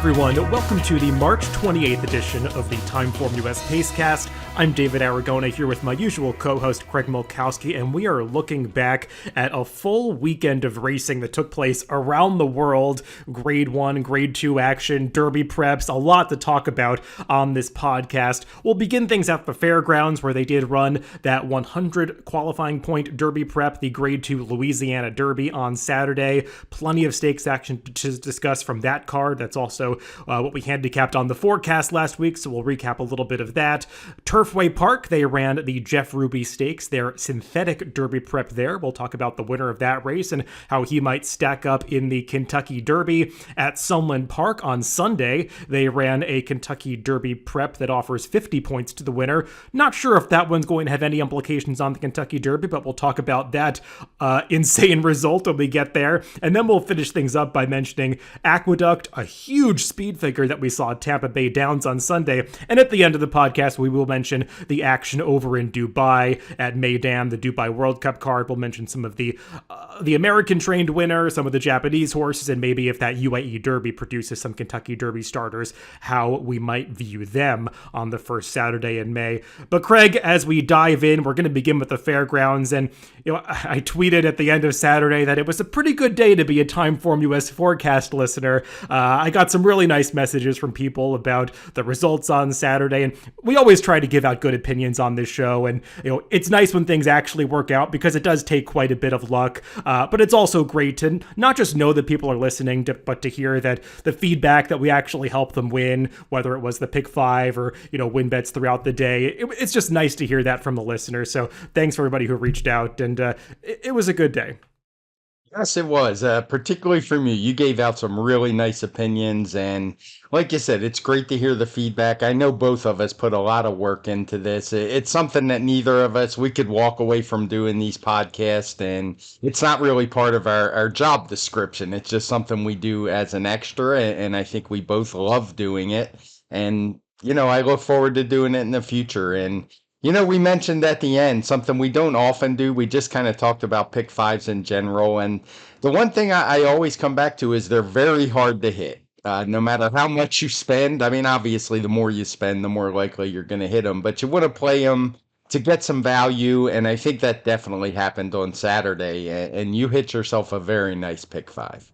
everyone, welcome to the March 28th edition of the TimeformUS Pacecast. I'm David Aragona here with my usual co-host Craig Milkowski, and we are looking back at a full weekend of racing that took place around the world. Grade 1, Grade 2 action, Derby preps, a lot to talk about on this podcast. We'll begin things at the fairgrounds where they did run that 100 qualifying point Derby prep, the Grade 2 Louisiana Derby on Saturday. Plenty of stakes action to discuss from that card. That's also what we handicapped on the forecast last week, so we'll recap a little bit of that. Turfway Park, they ran the Jeff Ruby Stakes, their synthetic Derby prep there. We'll talk about the winner of that race and how he might stack up in the Kentucky Derby. At Sunland Park on Sunday, they ran a Kentucky Derby prep that offers 50 points to the winner. Not sure if that one's going to have any implications on the Kentucky Derby, but we'll talk about that insane result when we get there. And then we'll finish things up by mentioning Aqueduct, a huge speed figure that we saw at Tampa Bay Downs on Sunday. And at the end of the podcast, we will mention the action over in Dubai at Meydan, the Dubai World Cup card. We'll mention some of the American-trained winners, some of the Japanese horses, and maybe if that UAE Derby produces some Kentucky Derby starters, how we might view them on the first Saturday in May. But Craig, as we dive in, we're going to begin with the fairgrounds. And I tweeted at the end of Saturday that it was a pretty good day to be a TimeformUS forecast listener. I got some really nice messages from people about the results on Saturday, and we always try to give out good opinions on this show. And it's nice when things actually work out because it does take quite a bit of luck. But it's also great to not just know that people are listening, but to hear that the feedback that we actually help them win, whether it was the pick five or win bets throughout the day. It's just nice to hear that from the listeners. So thanks for everybody who reached out, and it was a good day. Yes, it was, particularly from you. You gave out some really nice opinions, and like you said, it's great to hear the feedback. I know both of us put a lot of work into this. It's something that neither of us, we could walk away from doing these podcasts, and it's not really part of our job description. It's just something we do as an extra, and I think we both love doing it. And, I look forward to doing it in the future. And we mentioned at the end something we don't often do. We just kind of talked about pick fives in general. And the one thing I always come back to is they're very hard to hit. No matter how much you spend. I mean, obviously, the more you spend, the more likely you're going to hit them. But you want to play them to get some value. And I think that definitely happened on Saturday. And you hit yourself a very nice pick five.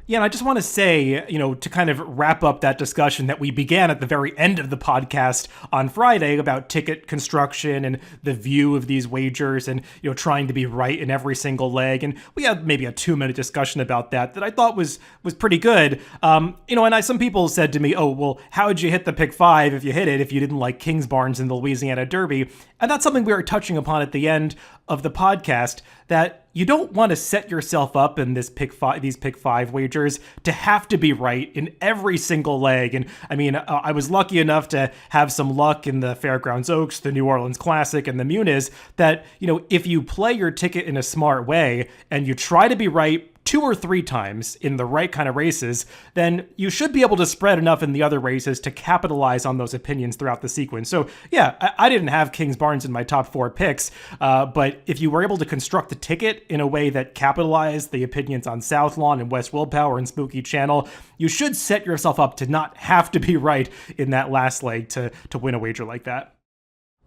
Yeah, and I just want to say, to kind of wrap up that discussion that we began at the very end of the podcast on Friday about ticket construction and the view of these wagers and, trying to be right in every single leg. And we had maybe a 2-minute discussion about that I thought was pretty good. And some people said to me, oh, well, how would you hit the pick five if you hit it if you didn't like Kingsbarns in the Louisiana Derby? And that's something we were touching upon at the end of the podcast, that you don't want to set yourself up in these pick five wagers to have to be right in every single leg. And I mean, I was lucky enough to have some luck in the Fairgrounds Oaks, the New Orleans Classic, and the Muniz that, if you play your ticket in a smart way and you try to be right 2 or 3 times in the right kind of races, then you should be able to spread enough in the other races to capitalize on those opinions throughout the sequence. So yeah, I didn't have Kingsbarns in my top 4 picks, but if you were able to construct the ticket in a way that capitalized the opinions on South Lawn and West Willpower and Spooky Channel, you should set yourself up to not have to be right in that last leg to win a wager like that.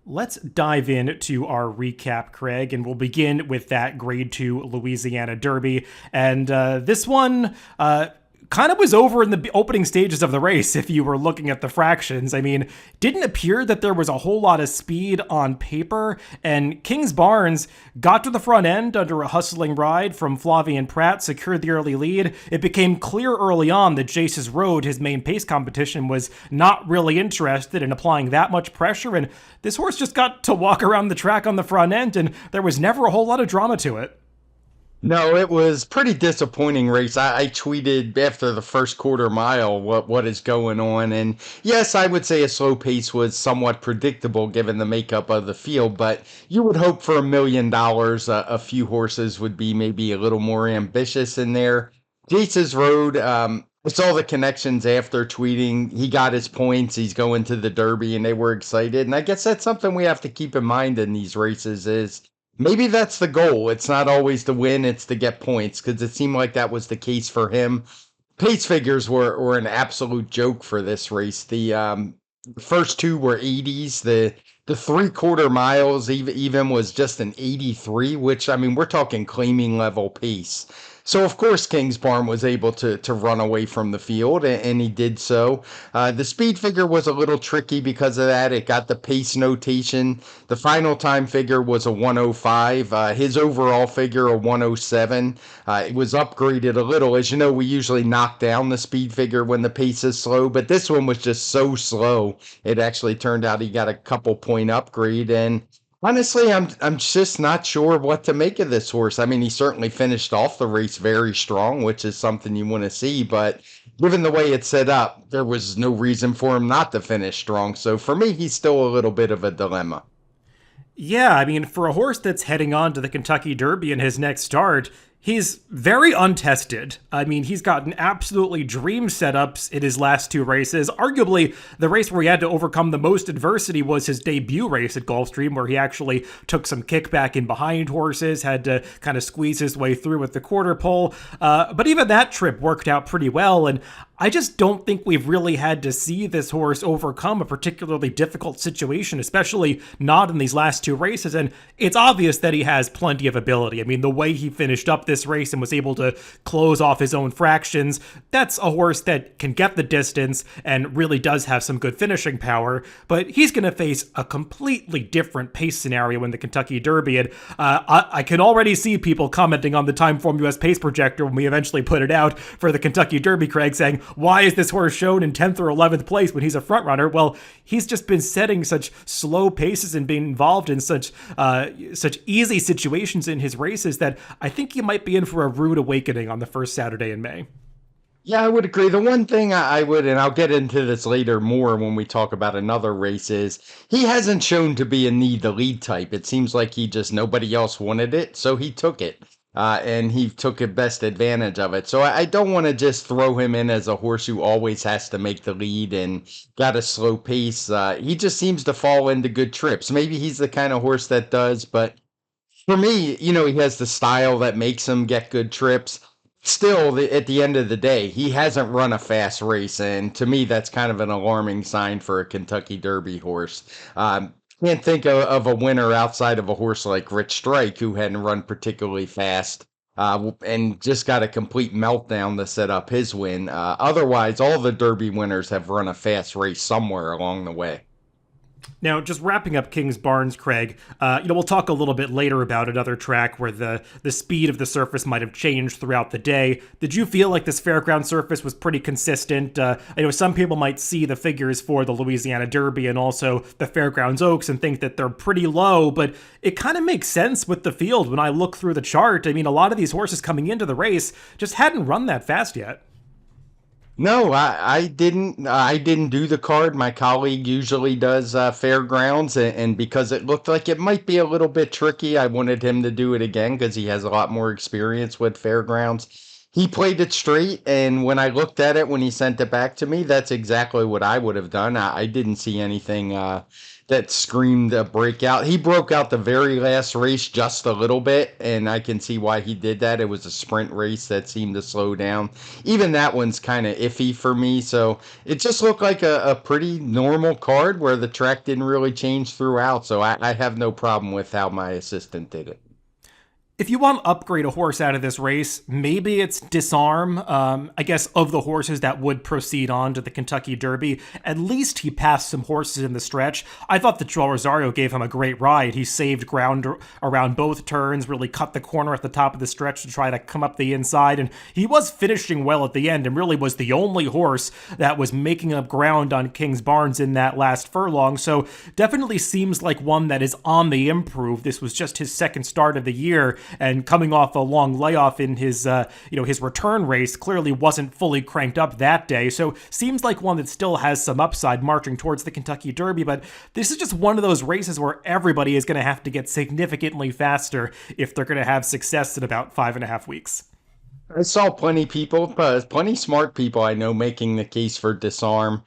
Let's dive into our recap, Craig, and we'll begin with that Grade 2 Louisiana Derby. And this one kind of was over in the opening stages of the race if you were looking at the fractions. I mean, didn't appear that there was a whole lot of speed on paper, and Kingsbarns got to the front end under a hustling ride from Flavian Pratt, secured the early lead. It became clear early on that Jace's Road, his main pace competition, was not really interested in applying that much pressure, and this horse just got to walk around the track on the front end, and there was never a whole lot of drama to it. No, it was pretty disappointing race. I tweeted after the first quarter mile what is going on. And yes, I would say a slow pace was somewhat predictable given the makeup of the field, but you would hope for $1 million. A few horses would be maybe a little more ambitious in there. Jace's Road, I saw the connections after tweeting. He got his points. He's going to the Derby, and they were excited. And I guess that's something we have to keep in mind in these races is maybe that's the goal. It's not always to win, it's to get points, because it seemed like that was the case for him. pace figures were an absolute joke for this race. The first two were 80s. The 3/4 miles even was just an 83, which I mean we're talking claiming level pace. So of course Kingsbarn was able to run away from the field, and he did so. The speed figure was a little tricky because of that. It got the pace notation. The final time figure was a 105. His overall figure a 107. It was upgraded a little. As you know, we usually knock down the speed figure when the pace is slow, but this one was just so slow. It actually turned out he got a couple point upgrade. And honestly, I'm just not sure what to make of this horse. I mean, he certainly finished off the race very strong, which is something you want to see, but given the way it's set up, there was no reason for him not to finish strong. So for me, he's still a little bit of a dilemma. Yeah, I mean, for a horse that's heading on to the Kentucky Derby in his next start, he's very untested. I mean, he's gotten absolutely dream setups in his last two races. Arguably, the race where he had to overcome the most adversity was his debut race at Gulfstream, where he actually took some kickback in behind horses, had to kind of squeeze his way through with the quarter pole. But even that trip worked out pretty well, and I just don't think we've really had to see this horse overcome a particularly difficult situation, especially not in these last two races. And it's obvious that he has plenty of ability. I mean, the way he finished up this race and was able to close off his own fractions, that's a horse that can get the distance and really does have some good finishing power. But he's going to face a completely different pace scenario in the Kentucky Derby. And I can already see people commenting on the TimeformUS Pace Projector when we eventually put it out for the Kentucky Derby, Craig, saying, why is this horse shown in 10th or 11th place when he's a front runner? Well, he's just been setting such slow paces and being involved in such easy situations in his races that I think he might be in for a rude awakening on the first Saturday in May. Yeah, I would agree. The one thing I would, and I'll get into this later more when we talk about another race, is he hasn't shown to be a need the lead type. It seems like he just nobody else wanted it, so he took it. And he took a best advantage of it. So I don't want to just throw him in as a horse who always has to make the lead and got a slow pace. He just seems to fall into good trips. Maybe he's the kind of horse that does, but for me, he has the style that makes him get good trips. Still, at the end of the day, he hasn't run a fast race, and to me, that's kind of an alarming sign for a Kentucky Derby horse. Can't think of a winner outside of a horse like Rich Strike, who hadn't run particularly fast. And just got a complete meltdown to set up his win. Otherwise, all the Derby winners have run a fast race somewhere along the way. Now, just wrapping up Kingsbarns, Craig, we'll talk a little bit later about another track where the speed of the surface might have changed throughout the day. Did you feel like this fairground surface was pretty consistent? I know some people might see the figures for the Louisiana Derby and also the Fairgrounds Oaks and think that they're pretty low, but it kind of makes sense with the field when I look through the chart. I mean, a lot of these horses coming into the race just hadn't run that fast yet. No, I didn't. I didn't do the card. My colleague usually does fairgrounds, and because it looked like it might be a little bit tricky, I wanted him to do it again because he has a lot more experience with fairgrounds. He played it straight, and when I looked at it when he sent it back to me, that's exactly what I would have done. I didn't see anything that screamed a breakout. He broke out the very last race just a little bit, and I can see why he did that. It was a sprint race that seemed to slow down. Even that one's kind of iffy for me, so it just looked like a pretty normal card where the track didn't really change throughout, so I have no problem with how my assistant did it. If you want to upgrade a horse out of this race, maybe it's Disarm. I guess of the horses that would proceed on to the Kentucky Derby, at least he passed some horses in the stretch. I thought the Joel Rosario gave him a great ride. He saved ground around both turns, really cut the corner at the top of the stretch to try to come up the inside, and he was finishing well at the end and really was the only horse that was making up ground on Kingsbarns in that last furlong. So definitely seems like one that is on the improve. This was just his second start of the year, and coming off a long layoff in his his return race, clearly wasn't fully cranked up that day. So seems like one that still has some upside marching towards the Kentucky Derby, but this is just one of those races where everybody is going to have to get significantly faster if they're going to have success in about 5.5 weeks. I saw plenty smart people I know making the case for Disarm.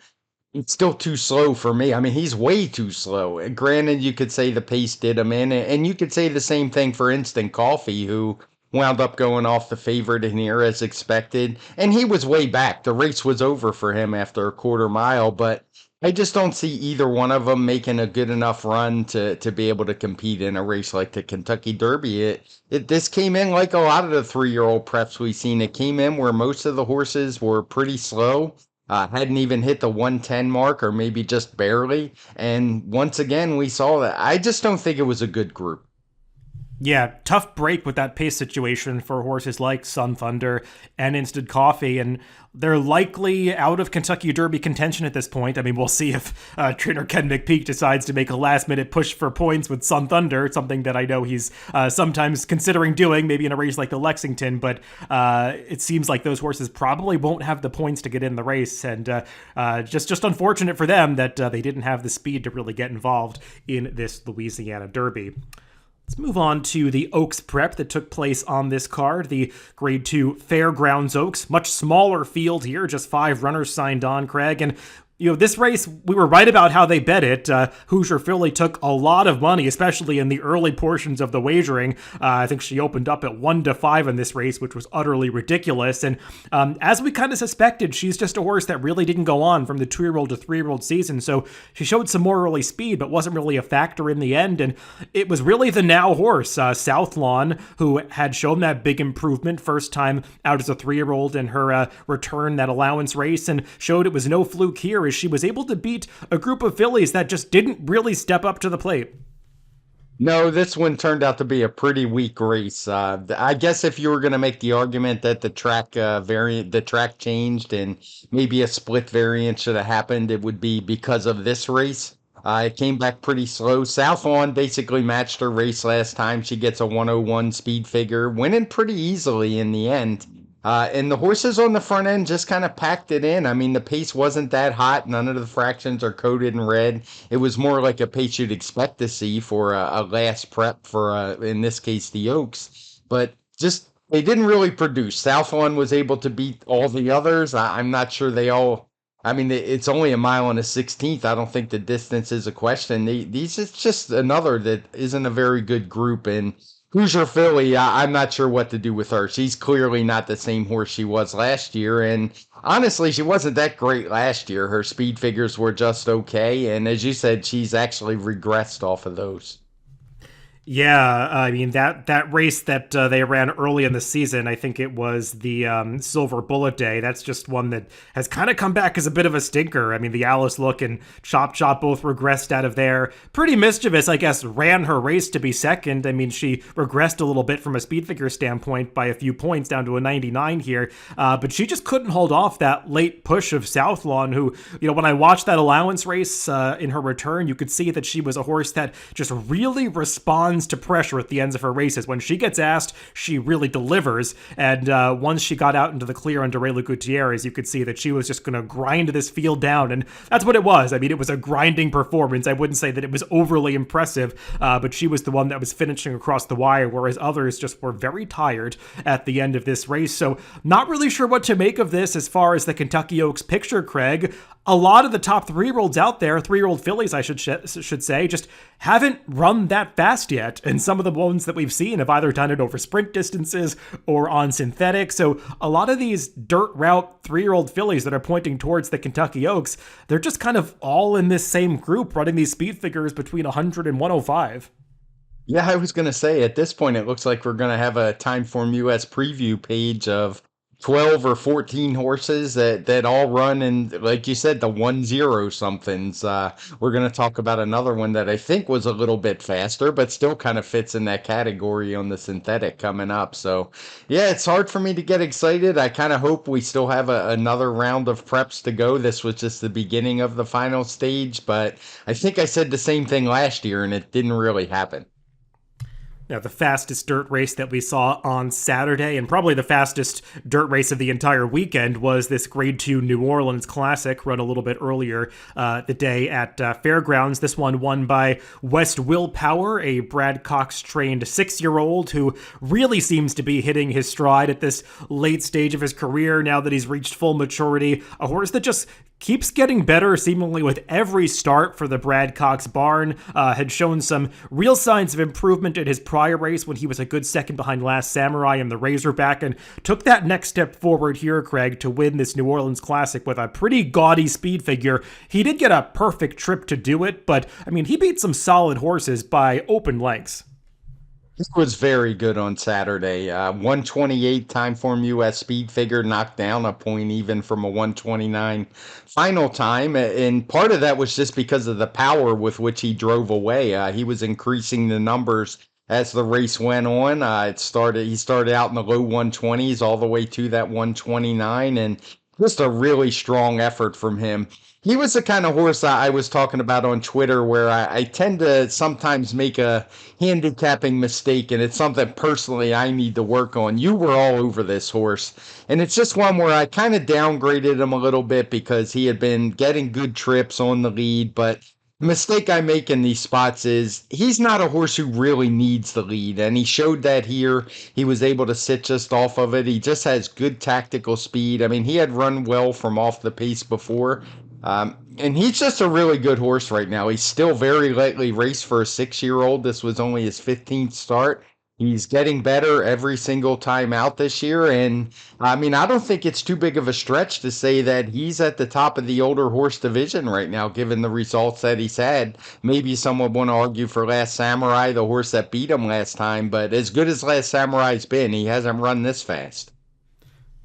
It's still too slow for me. I mean, he's way too slow. Granted, you could say the pace did him in, and you could say the same thing for Instant Coffee, who wound up going off the favorite in here as expected. And he was way back. The race was over for him after a quarter mile, but I just don't see either one of them making a good enough run to be able to compete in a race like the Kentucky Derby. This came in like a lot of the 3-year-old preps we've seen. It came in where most of the horses were pretty slow, hadn't even hit the 110 mark or maybe just barely. And once again, we saw that. I just don't think it was a good group. Yeah, tough break with that pace situation for horses like Sun Thunder and Instant Coffee, and they're likely out of Kentucky Derby contention at this point. I mean, we'll see if trainer Ken McPeak decides to make a last-minute push for points with Sun Thunder, something that I know he's sometimes considering doing, maybe in a race like the Lexington, but it seems like those horses probably won't have the points to get in the race, and just unfortunate for them that they didn't have the speed to really get involved in this Louisiana Derby. Let's move on to the Oaks prep that took place on this card, the Grade 2 Fairgrounds Oaks. Much smaller field here, just 5 runners signed on, Craig. And this race, we were right about how they bet it. Hoosier Philly took a lot of money, especially in the early portions of the wagering. I think she opened up at 1-5 in this race, which was utterly ridiculous. And as we kind of suspected, she's just a horse that really didn't go on from the 2-year-old to 3-year-old season. So she showed some more early speed, but wasn't really a factor in the end. And it was really the now horse, Southlawn, who had shown that big improvement first time out as a 3-year-old in her return, that allowance race, and showed it was no fluke here, as she was able to beat a group of fillies that just didn't really step up to the plate. No, this one turned out to be a pretty weak race. I guess if you were going to make the argument that the track changed and maybe a split variant should have happened, it would be because of this race. It came back pretty slow. Southlawn basically matched her race last time. She gets a 101 speed figure, winning pretty easily in the end. And the horses on the front end just kind of packed it in. I mean, the pace wasn't that hot. None of the fractions are coded in red. It was more like a pace you'd expect to see for a last prep for, in this case, the Oaks. But just, they didn't really produce. Southlawn was able to beat all the others. I'm not sure they all... I mean, it's only a mile and a 16th. I don't think the distance is a question. These is just another that isn't a very good group. And Hoosier Philly, I'm not sure what to do with her. She's clearly not the same horse she was last year. And honestly, she wasn't that great last year. Her speed figures were just okay. And as you said, she's actually regressed off of those. Yeah, I mean, that race that they ran early in the season, I think it was the Silver Bullet Day, that's just one that has kind of come back as a bit of a stinker. I mean, the Alice Look and Chop Chop both regressed out of there. Pretty mischievous, I guess, ran her race to be second. I mean, she regressed a little bit from a speed figure standpoint by a few points down to a 99 here, but she just couldn't hold off that late push of Southlawn, who, when I watched that allowance race in her return, you could see that she was a horse that just really responds to pressure at the ends of her races. When she gets asked, she really delivers. And once she got out into the clear under Rayla Gutierrez, you could see that she was just going to grind this field down. And that's what it was. I mean, it was a grinding performance. I wouldn't say that it was overly impressive, but she was the one that was finishing across the wire, whereas others just were very tired at the end of this race. So not really sure what to make of this as far as the Kentucky Oaks picture, Craig. A lot of the top 3-year-olds out there, 3-year-old fillies, I should say, just haven't run that fast yet. And some of the ones that we've seen have either done it over sprint distances or on synthetic. So a lot of these dirt route 3-year-old fillies that are pointing towards the Kentucky Oaks, they're just kind of all in this same group running these speed figures between 100 and 105. Yeah, I was going to say, at this point, it looks like we're going to have a TimeformUS preview page of 12 or 14 horses that all run in, like you said, the 1-0 somethings. We're going to talk about another one that I think was a little bit faster, but still kind of fits in that category on the synthetic coming up. So, yeah, it's hard for me to get excited. I kind of hope we still have another round of preps to go. This was just the beginning of the final stage, but I think I said the same thing last year, and it didn't really happen. Now, the fastest dirt race that we saw on Saturday, and probably the fastest dirt race of the entire weekend, was this Grade 2 New Orleans Classic, run a little bit earlier the day at Fairgrounds. This one won by West Willpower, a Brad Cox-trained 6-year-old who really seems to be hitting his stride at this late stage of his career now that he's reached full maturity. A horse that just keeps getting better seemingly with every start for the Brad Cox barn. Had shown some real signs of improvement in his prior race when he was a good second behind Last Samurai and the Razorback, and took that next step forward here, Craig, to win this New Orleans Classic with a pretty gaudy speed figure. He did get a perfect trip to do it, but I mean, he beat some solid horses by open lengths. He was very good on Saturday. 128 Timeform US speed figure knocked down a point even from a 129 final time. And part of that was just because of the power with which he drove away. He was increasing the numbers as the race went on. He started out in the low 120s all the way to that 129, and just a really strong effort from him. He was the kind of horse I was talking about on Twitter where I tend to sometimes make a handicapping mistake, and it's something personally I need to work on. You were all over this horse, and it's just one where I kind of downgraded him a little bit because he had been getting good trips on the lead, but the mistake I make in these spots is he's not a horse who really needs the lead, and he showed that here. He was able to sit just off of it. He just has good tactical speed. I mean, he had run well from off the pace before, and he's just a really good horse right now. He's still very lightly raced for a 6-year-old. This was only his 15th start. He's getting better every single time out this year. And I mean, I don't think it's too big of a stretch to say that he's at the top of the older horse division right now, given the results that he's had. Maybe someone would want to argue for Last Samurai, the horse that beat him last time. But as good as Last Samurai's been, he hasn't run this fast.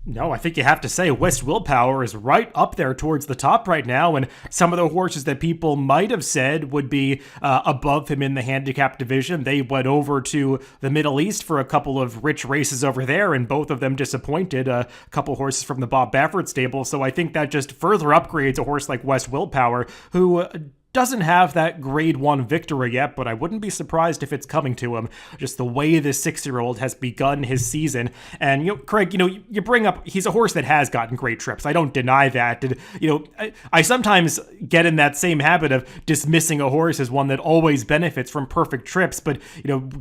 No, I think you have to say West Willpower is right up there towards the top right now, and some of the horses that people might have said would be above him in the handicap division, they went over to the Middle East for a couple of rich races over there, and both of them disappointed. A couple horses from the Bob Baffert stable, so I think that just further upgrades a horse like West Willpower, who doesn't have that grade 1 victory yet, but I wouldn't be surprised if it's coming to him. Just the way this 6-year-old has begun his season. And, Craig, you bring up, he's a horse that has gotten great trips. I don't deny that. And, I sometimes get in that same habit of dismissing a horse as one that always benefits from perfect trips. But,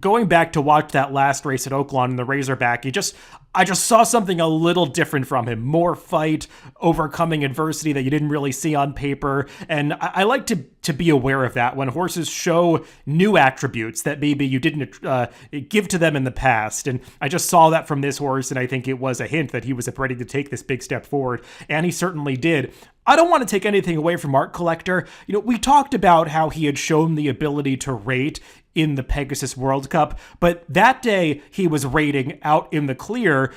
going back to watch that last race at Oaklawn in the Razorback, I just saw something a little different from him. More fight, overcoming adversity that you didn't really see on paper. And I like to be aware of that when horses show new attributes that maybe you didn't give to them in the past. And I just saw that from this horse, and I think it was a hint that he was ready to take this big step forward. And he certainly did. I don't want to take anything away from Art Collector. We talked about how he had shown the ability to rate in the Pegasus World Cup, but that day he was rating out in the clear,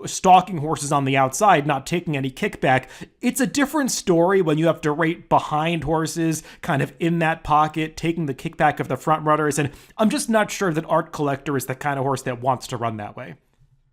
stalking horses on the outside, not taking any kickback. It's a different story when you have to rate behind horses, kind of in that pocket, taking the kickback of the front runners, and I'm just not sure that Art Collector is the kind of horse that wants to run that way.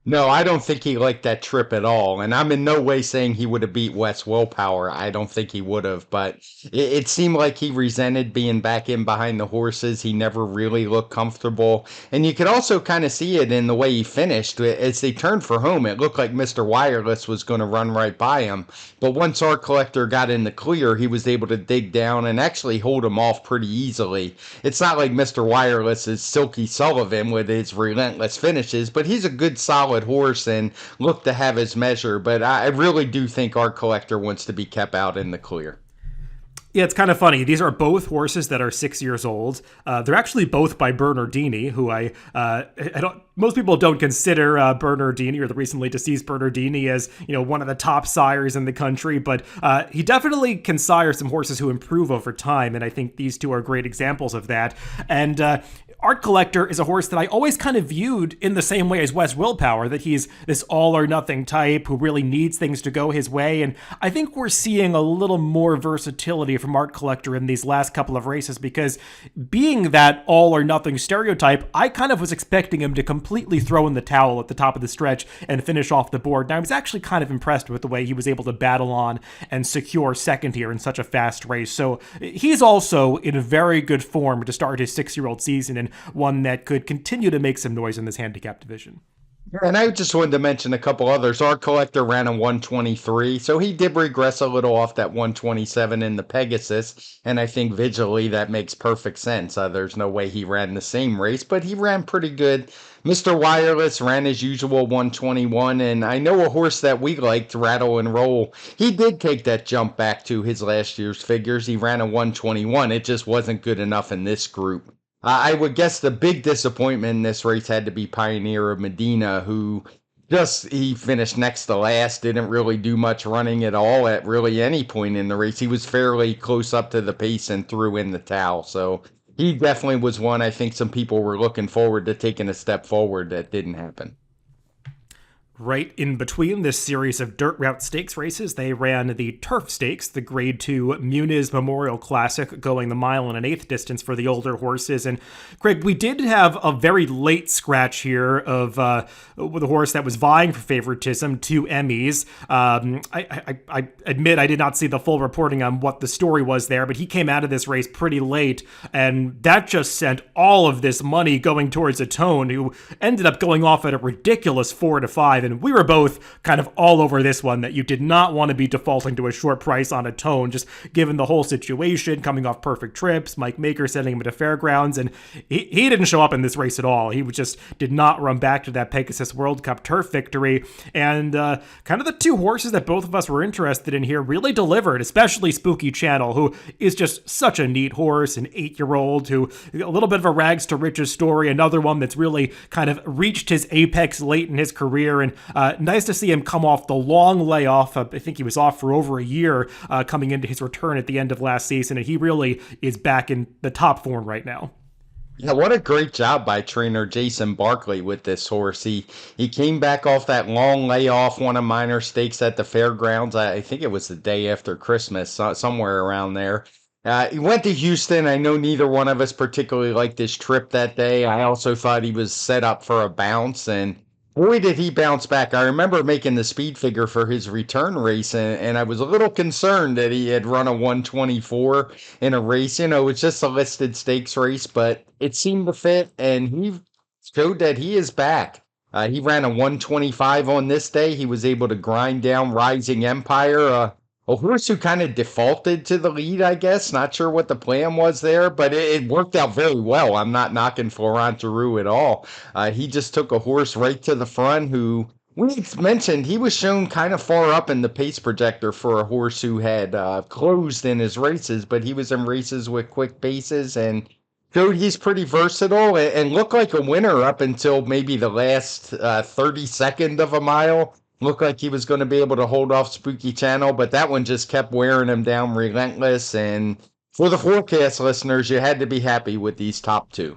No, I don't think he liked that trip at all. And I'm in no way saying he would have beat West Willpower. I don't think he would have. But it seemed like he resented being back in behind the horses. He never really looked comfortable. And you could also kind of see it in the way he finished. As they turned for home, it looked like Mr. Wireless was going to run right by him. But once Art Collector got in the clear, he was able to dig down and actually hold him off pretty easily. It's not like Mr. Wireless is Silky Sullivan with his relentless finishes, but he's a good solid horse and look to have his measure, but I really do think Art Collector wants to be kept out in the clear. Yeah, it's kind of funny. These are both horses that are 6 years old. They're actually both by Bernardini, who I don't. Most people don't consider Bernardini or the recently deceased Bernardini as one of the top sires in the country, but he definitely can sire some horses who improve over time, and I think these two are great examples of that. And Art Collector is a horse that I always kind of viewed in the same way as West Willpower, that he's this all-or-nothing type who really needs things to go his way, and I think we're seeing a little more versatility from Art Collector in these last couple of races, because being that all-or-nothing stereotype, I kind of was expecting him to completely throw in the towel at the top of the stretch and finish off the board, and I was actually kind of impressed with the way he was able to battle on and secure second here in such a fast race. So he's also in a very good form to start his 6-year-old season, and one that could continue to make some noise in this handicap division. And I just wanted to mention a couple others. Our collector ran a 123, so he did regress a little off that 127 in the Pegasus, and I think visually that makes perfect sense. There's no way he ran the same race, but he ran pretty good. Mr. Wireless ran his usual 121, and I know a horse that we liked, Rattle and Roll. He did take that jump back to his last year's figures. He ran a 121. It just wasn't good enough in this group. I would guess the big disappointment in this race had to be Pioneer of Medina, who just he finished next to last, didn't really do much running at all at really any point in the race. He was fairly close up to the pace and threw in the towel. So he definitely was one I think some people were looking forward to taking a step forward that didn't happen. Right in between this series of dirt route stakes races, they ran the Turf Stakes, the Grade 2 Muniz Memorial Classic, going the mile and an eighth distance for the older horses. And Greg, we did have a very late scratch here of with a horse that was vying for favoritism, 2 Emmys. I admit I did not see the full reporting on what the story was there, but he came out of this race pretty late, and that just sent all of this money going towards a Tone, who ended up going off at a ridiculous 4-5. And we were both kind of all over this one, that you did not want to be defaulting to a short price on a Tone, just given the whole situation, coming off perfect trips, Mike Maker sending him to Fairgrounds, and he didn't show up in this race at all. He just did not run back to that Pegasus World Cup turf victory, and kind of the two horses that both of us were interested in here really delivered, especially Spooky Channel, who is just such a neat horse, an 8-year-old who, a little bit of a rags to riches story, another one that's really kind of reached his apex late in his career, and nice to see him come off the long layoff. I think he was off for over a year coming into his return at the end of last season, and he really is back in the top form right now. Yeah, what a great job by trainer Jason Barkley with this horse. He came back off that long layoff, won a minor stakes at the fairgrounds. I think it was the day after Christmas, somewhere around there. He went to Houston. I know neither one of us particularly liked his trip that day. I also thought he was set up for a bounce, and boy, did he bounce back. I remember making the speed figure for his return race, and I was a little concerned that he had run a 124 in a race. It's just a listed stakes race, but it seemed to fit, and he showed that he is back. He ran a 125 on this day. He was able to grind down Rising Empire, a horse who kind of defaulted to the lead, I guess. Not sure what the plan was there, but it worked out very well. I'm not knocking Florent Giroux at all. He just took a horse right to the front who we mentioned he was shown kind of far up in the pace projector for a horse who had closed in his races, but he was in races with quick paces and showed he's pretty versatile and looked like a winner up until maybe the last 32nd of a mile. Looked like he was going to be able to hold off Spooky Channel, but that one just kept wearing him down relentless. And for the forecast listeners, you had to be happy with these top two.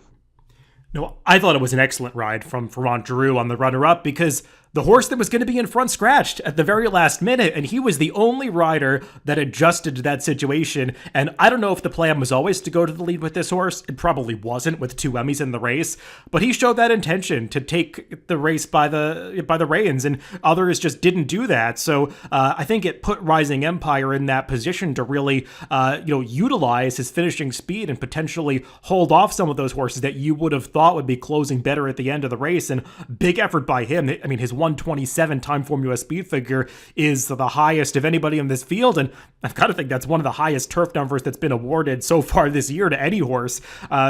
No, I thought it was an excellent ride from Florent Giroux on the runner-up, because the horse that was going to be in front scratched at the very last minute, and he was the only rider that adjusted to that situation. And I don't know if the plan was always to go to the lead with this horse. It probably wasn't, with 2 Emmys in the race, but he showed that intention to take the race by the reins, and others just didn't do that. So I think it put Rising Empire in that position to really utilize his finishing speed and potentially hold off some of those horses that you would have thought would be closing better at the end of the race. And big effort by him. I mean, his 127 TimeformUS speed figure is the highest of anybody in this field, and I've got to think that's one of the highest turf numbers that's been awarded so far this year to any horse.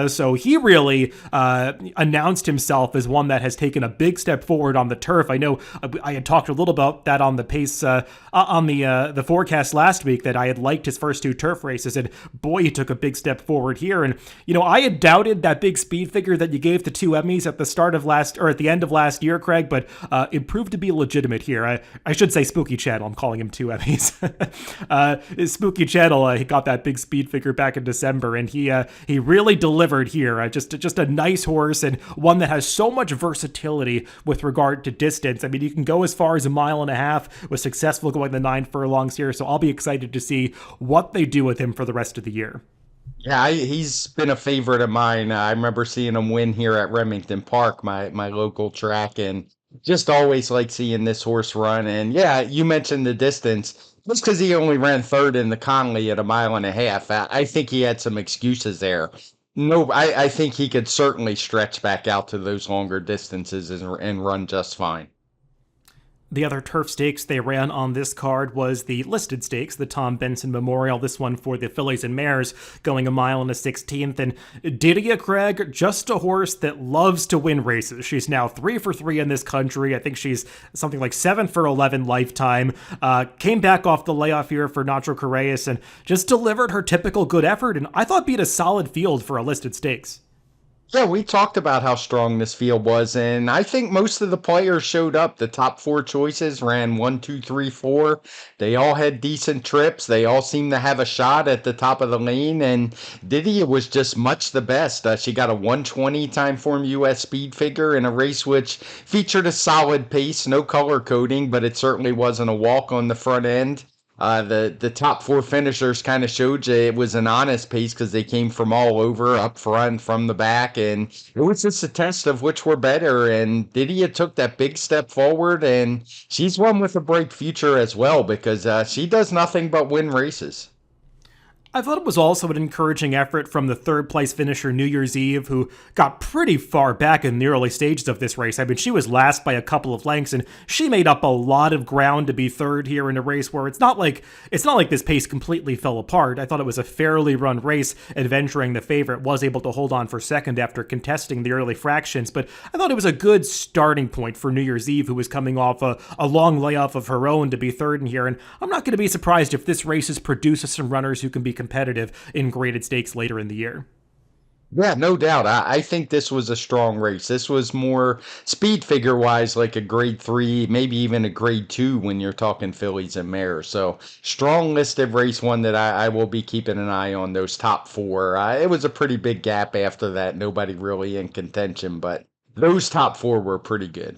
So he really announced himself as one that has taken a big step forward on the turf. I know I had talked a little about that on the pace on the forecast last week, that I had liked his first 2 turf races, and boy, he took a big step forward here. And I had doubted that big speed figure that you gave to 2 Emmys at the end of last year, Craig, but it proved to be legitimate here. I should say Spooky Channel. I'm calling him 2 Emmys. Spooky Channel, he got that big speed figure back in December, and he really delivered here. Just a nice horse, and one that has so much versatility with regard to distance. I mean, you can go as far as a mile and a half, was successful going the 9 furlongs here, so I'll be excited to see what they do with him for the rest of the year. Yeah, he's been a favorite of mine. I remember seeing him win here at Remington Park, my local track, and just always like seeing this horse run. And yeah, you mentioned the distance. Just because he only ran third in the Conley at a mile and a half, I think he had some excuses there. No, I think he could certainly stretch back out to those longer distances and run just fine. The other turf stakes they ran on this card was the listed stakes, the Tom Benson Memorial, this one for the fillies and mares, going a mile and a 16th. And Didia Craig, just a horse that loves to win races. She's now 3 for 3 in this country. I think she's something like 7 for 11 lifetime. Came back off the layoff here for Nacho Correas and just delivered her typical good effort. And I thought beat a solid field for a listed stakes. Yeah, we talked about how strong this field was, and I think most of the players showed up. The top four choices ran one, two, three, four. They all had decent trips. They all seemed to have a shot at the top of the lane, and Didia was just much the best. She got a 120 Timeform US speed figure in a race which featured a solid pace, no color coding, but it certainly wasn't a walk on the front end. The top four finishers kind of showed you it was an honest pace because they came from all over, up front, from the back, and it was just a test of which were better. And Didia took that big step forward, and she's one with a bright future as well because she does nothing but win races. I thought it was also an encouraging effort from the third place finisher New Year's Eve, who got pretty far back in the early stages of this race. I mean, she was last by a couple of lengths, and she made up a lot of ground to be third here in a race where it's not like this pace completely fell apart. I thought it was a fairly run race. Adventuring the favorite was able to hold on for second after contesting the early fractions, but I thought it was a good starting point for New Year's Eve, who was coming off a long layoff of her own to be third in here. And I'm not going to be surprised if this race produces some runners who can be competitive in graded stakes later in the year. Yeah, no doubt. I think this was a strong race. This was more speed figure wise, like a grade three, maybe even a grade two when you're talking fillies and mares. So strong listed race, one that I will be keeping an eye on those top four. It was a pretty big gap after that. Nobody really in contention, but those top four were pretty good,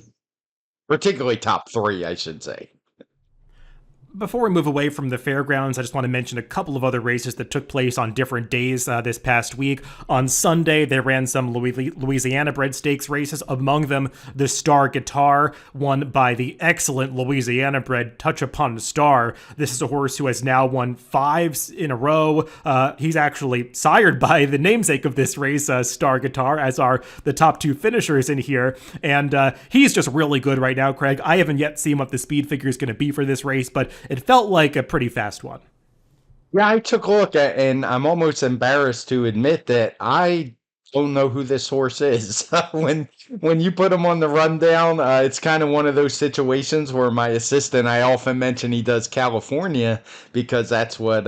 particularly top three, I should say. Before we move away from the fairgrounds, I just want to mention a couple of other races that took place on different days this past week. On Sunday, they ran some Louisiana bred stakes races, among them the Star Guitar, won by the excellent Louisiana bred Touch Upon Star. This is a horse who has now won 5 in a row. He's actually sired by the namesake of this race, Star Guitar, as are the top 2 finishers in here. And he's just really good right now, Craig. I haven't yet seen what the speed figure is going to be for this race, but it felt like a pretty fast one. Yeah, I took a look at, and I'm almost embarrassed to admit that I don't know who this horse is. When you put him on the rundown, it's kind of one of those situations where my assistant, I often mention he does California because that's what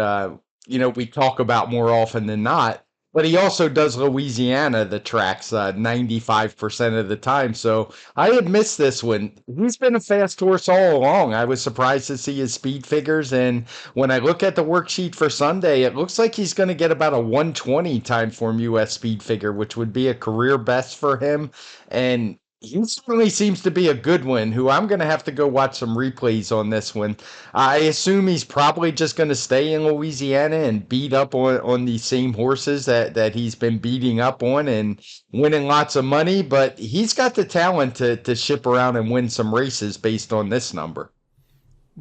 we talk about more often than not. But he also does Louisiana, the tracks, 95% of the time. So I had missed this one. He's been a fast horse all along. I was surprised to see his speed figures. And when I look at the worksheet for Sunday, it looks like he's going to get about a 120 Timeform US speed figure, which would be a career best for him. And he certainly seems to be a good one, who I'm going to have to go watch some replays on this one. I assume he's probably just going to stay in Louisiana and beat up on these same horses that he's been beating up on and winning lots of money, but he's got the talent to ship around and win some races based on this number.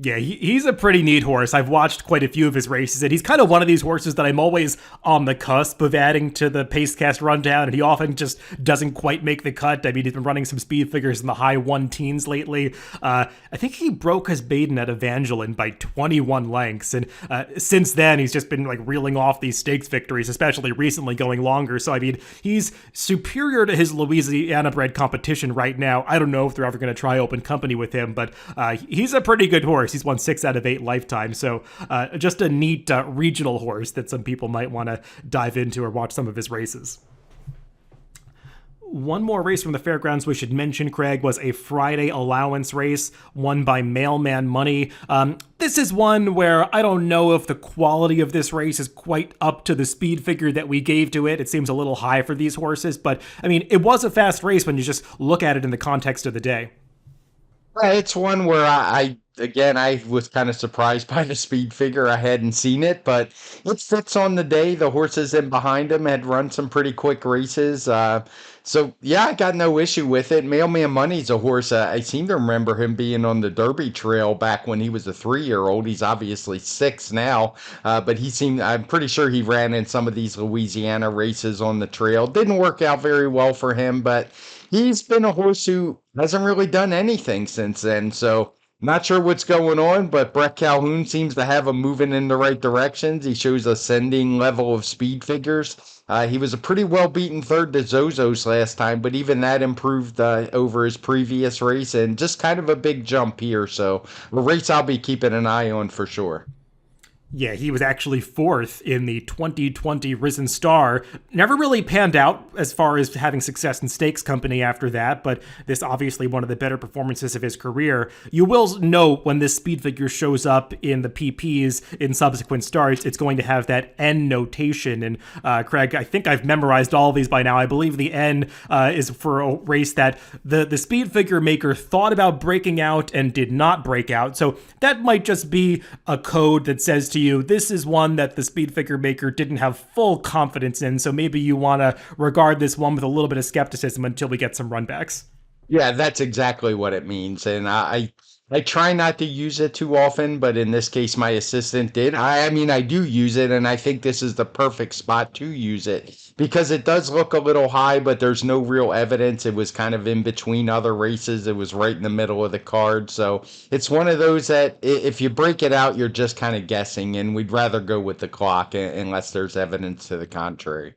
Yeah, he's a pretty neat horse. I've watched quite a few of his races, and he's kind of one of these horses that I'm always on the cusp of adding to the Pacecast rundown, and he often just doesn't quite make the cut. I mean, he's been running some speed figures in the high 1-teens lately. I think he broke his maiden at Evangeline by 21 lengths, and since then, he's just been like reeling off these stakes victories, especially recently going longer. So, I mean, he's superior to his Louisiana-bred competition right now. I don't know if they're ever going to try open company with him, but he's a pretty good horse. He's won 6 out of 8 lifetime, so just a neat regional horse that some people might want to dive into or watch some of his races. One more race from the fairgrounds we should mention, Craig, was a Friday allowance race won by Mailman Money. This is one where I don't know if the quality of this race is quite up to the speed figure that we gave to it. It seems a little high for these horses, but I mean, it was a fast race when you just look at it in the context of the day. It's one where I again, I was kind of surprised by the speed figure. I hadn't seen it, but it fits on the day. The horses in behind him had run some pretty quick races. So yeah, I got no issue with it. Mailman Money's a horse. I seem to remember him being on the Derby Trail back when he was a 3-year-old. He's obviously 6 now, but I'm pretty sure he ran in some of these Louisiana races on the trail. Didn't work out very well for him, but he's been a horse who hasn't really done anything since then. So not sure what's going on, but Brett Calhoun seems to have him moving in the right directions. He shows ascending level of speed figures. He was a pretty well beaten third to Zozos last time, but even that improved over his previous race and just kind of a big jump here. So a race I'll be keeping an eye on for sure. Yeah, he was actually fourth in the 2020 Risen Star. Never really panned out as far as having success in stakes company after that, but this obviously one of the better performances of his career. You will note when this speed figure shows up in the PPs in subsequent starts, it's going to have that N notation. And Craig, I think I've memorized all of these by now. I believe the N is for a race that the speed figure maker thought about breaking out and did not break out. So that might just be a code that says to you, this is one that the speed figure maker didn't have full confidence in, so maybe you want to regard this one with a little bit of skepticism until we get some runbacks. Yeah, that's exactly what it means. And I try not to use it too often, but in this case, my assistant did. I mean, I do use it, and I think this is the perfect spot to use it because it does look a little high, but there's no real evidence. It was kind of in between other races. It was right in the middle of the card. So it's one of those that if you break it out, you're just kind of guessing, and we'd rather go with the clock unless there's evidence to the contrary.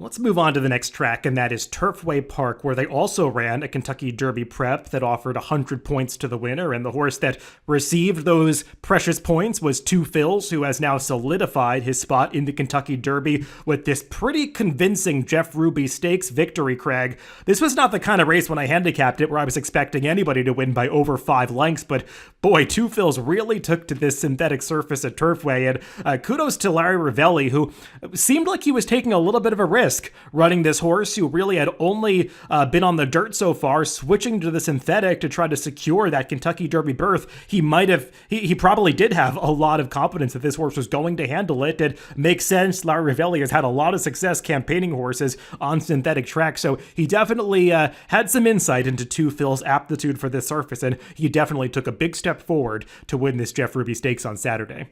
Let's move on to the next track, and that is Turfway Park, where they also ran a Kentucky Derby prep that offered 100 points to the winner, and the horse that received those precious points was Two Phils, who has now solidified his spot in the Kentucky Derby with this pretty convincing Jeff Ruby Stakes victory, Craig. This was not the kind of race when I handicapped it where I was expecting anybody to win by over 5 lengths, but boy, Two Phils really took to this synthetic surface at Turfway, and kudos to Larry Ravelli, who seemed like he was taking a little bit of a risk running this horse who really had only been on the dirt so far, switching to the synthetic to try to secure that Kentucky Derby berth. He probably did have a lot of confidence that this horse was going to handle it. It makes sense. Larry Ravelli has had a lot of success campaigning horses on synthetic tracks, so he definitely had some insight into Two Phil's aptitude for this surface, and he definitely took a big step forward to win this Jeff Ruby Stakes on Saturday.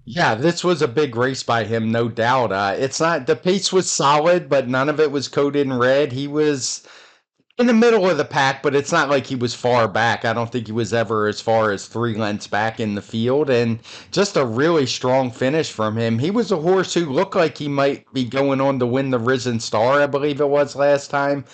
Yeah, this was a big race by him, no doubt. It's not the pace was solid, but none of it was coded in red. He was in the middle of the pack, but it's not like he was far back. I don't think he was ever as far as 3 lengths back in the field, and just a really strong finish from him. He was a horse who looked like he might be going on to win the Risen Star, I believe it was last time.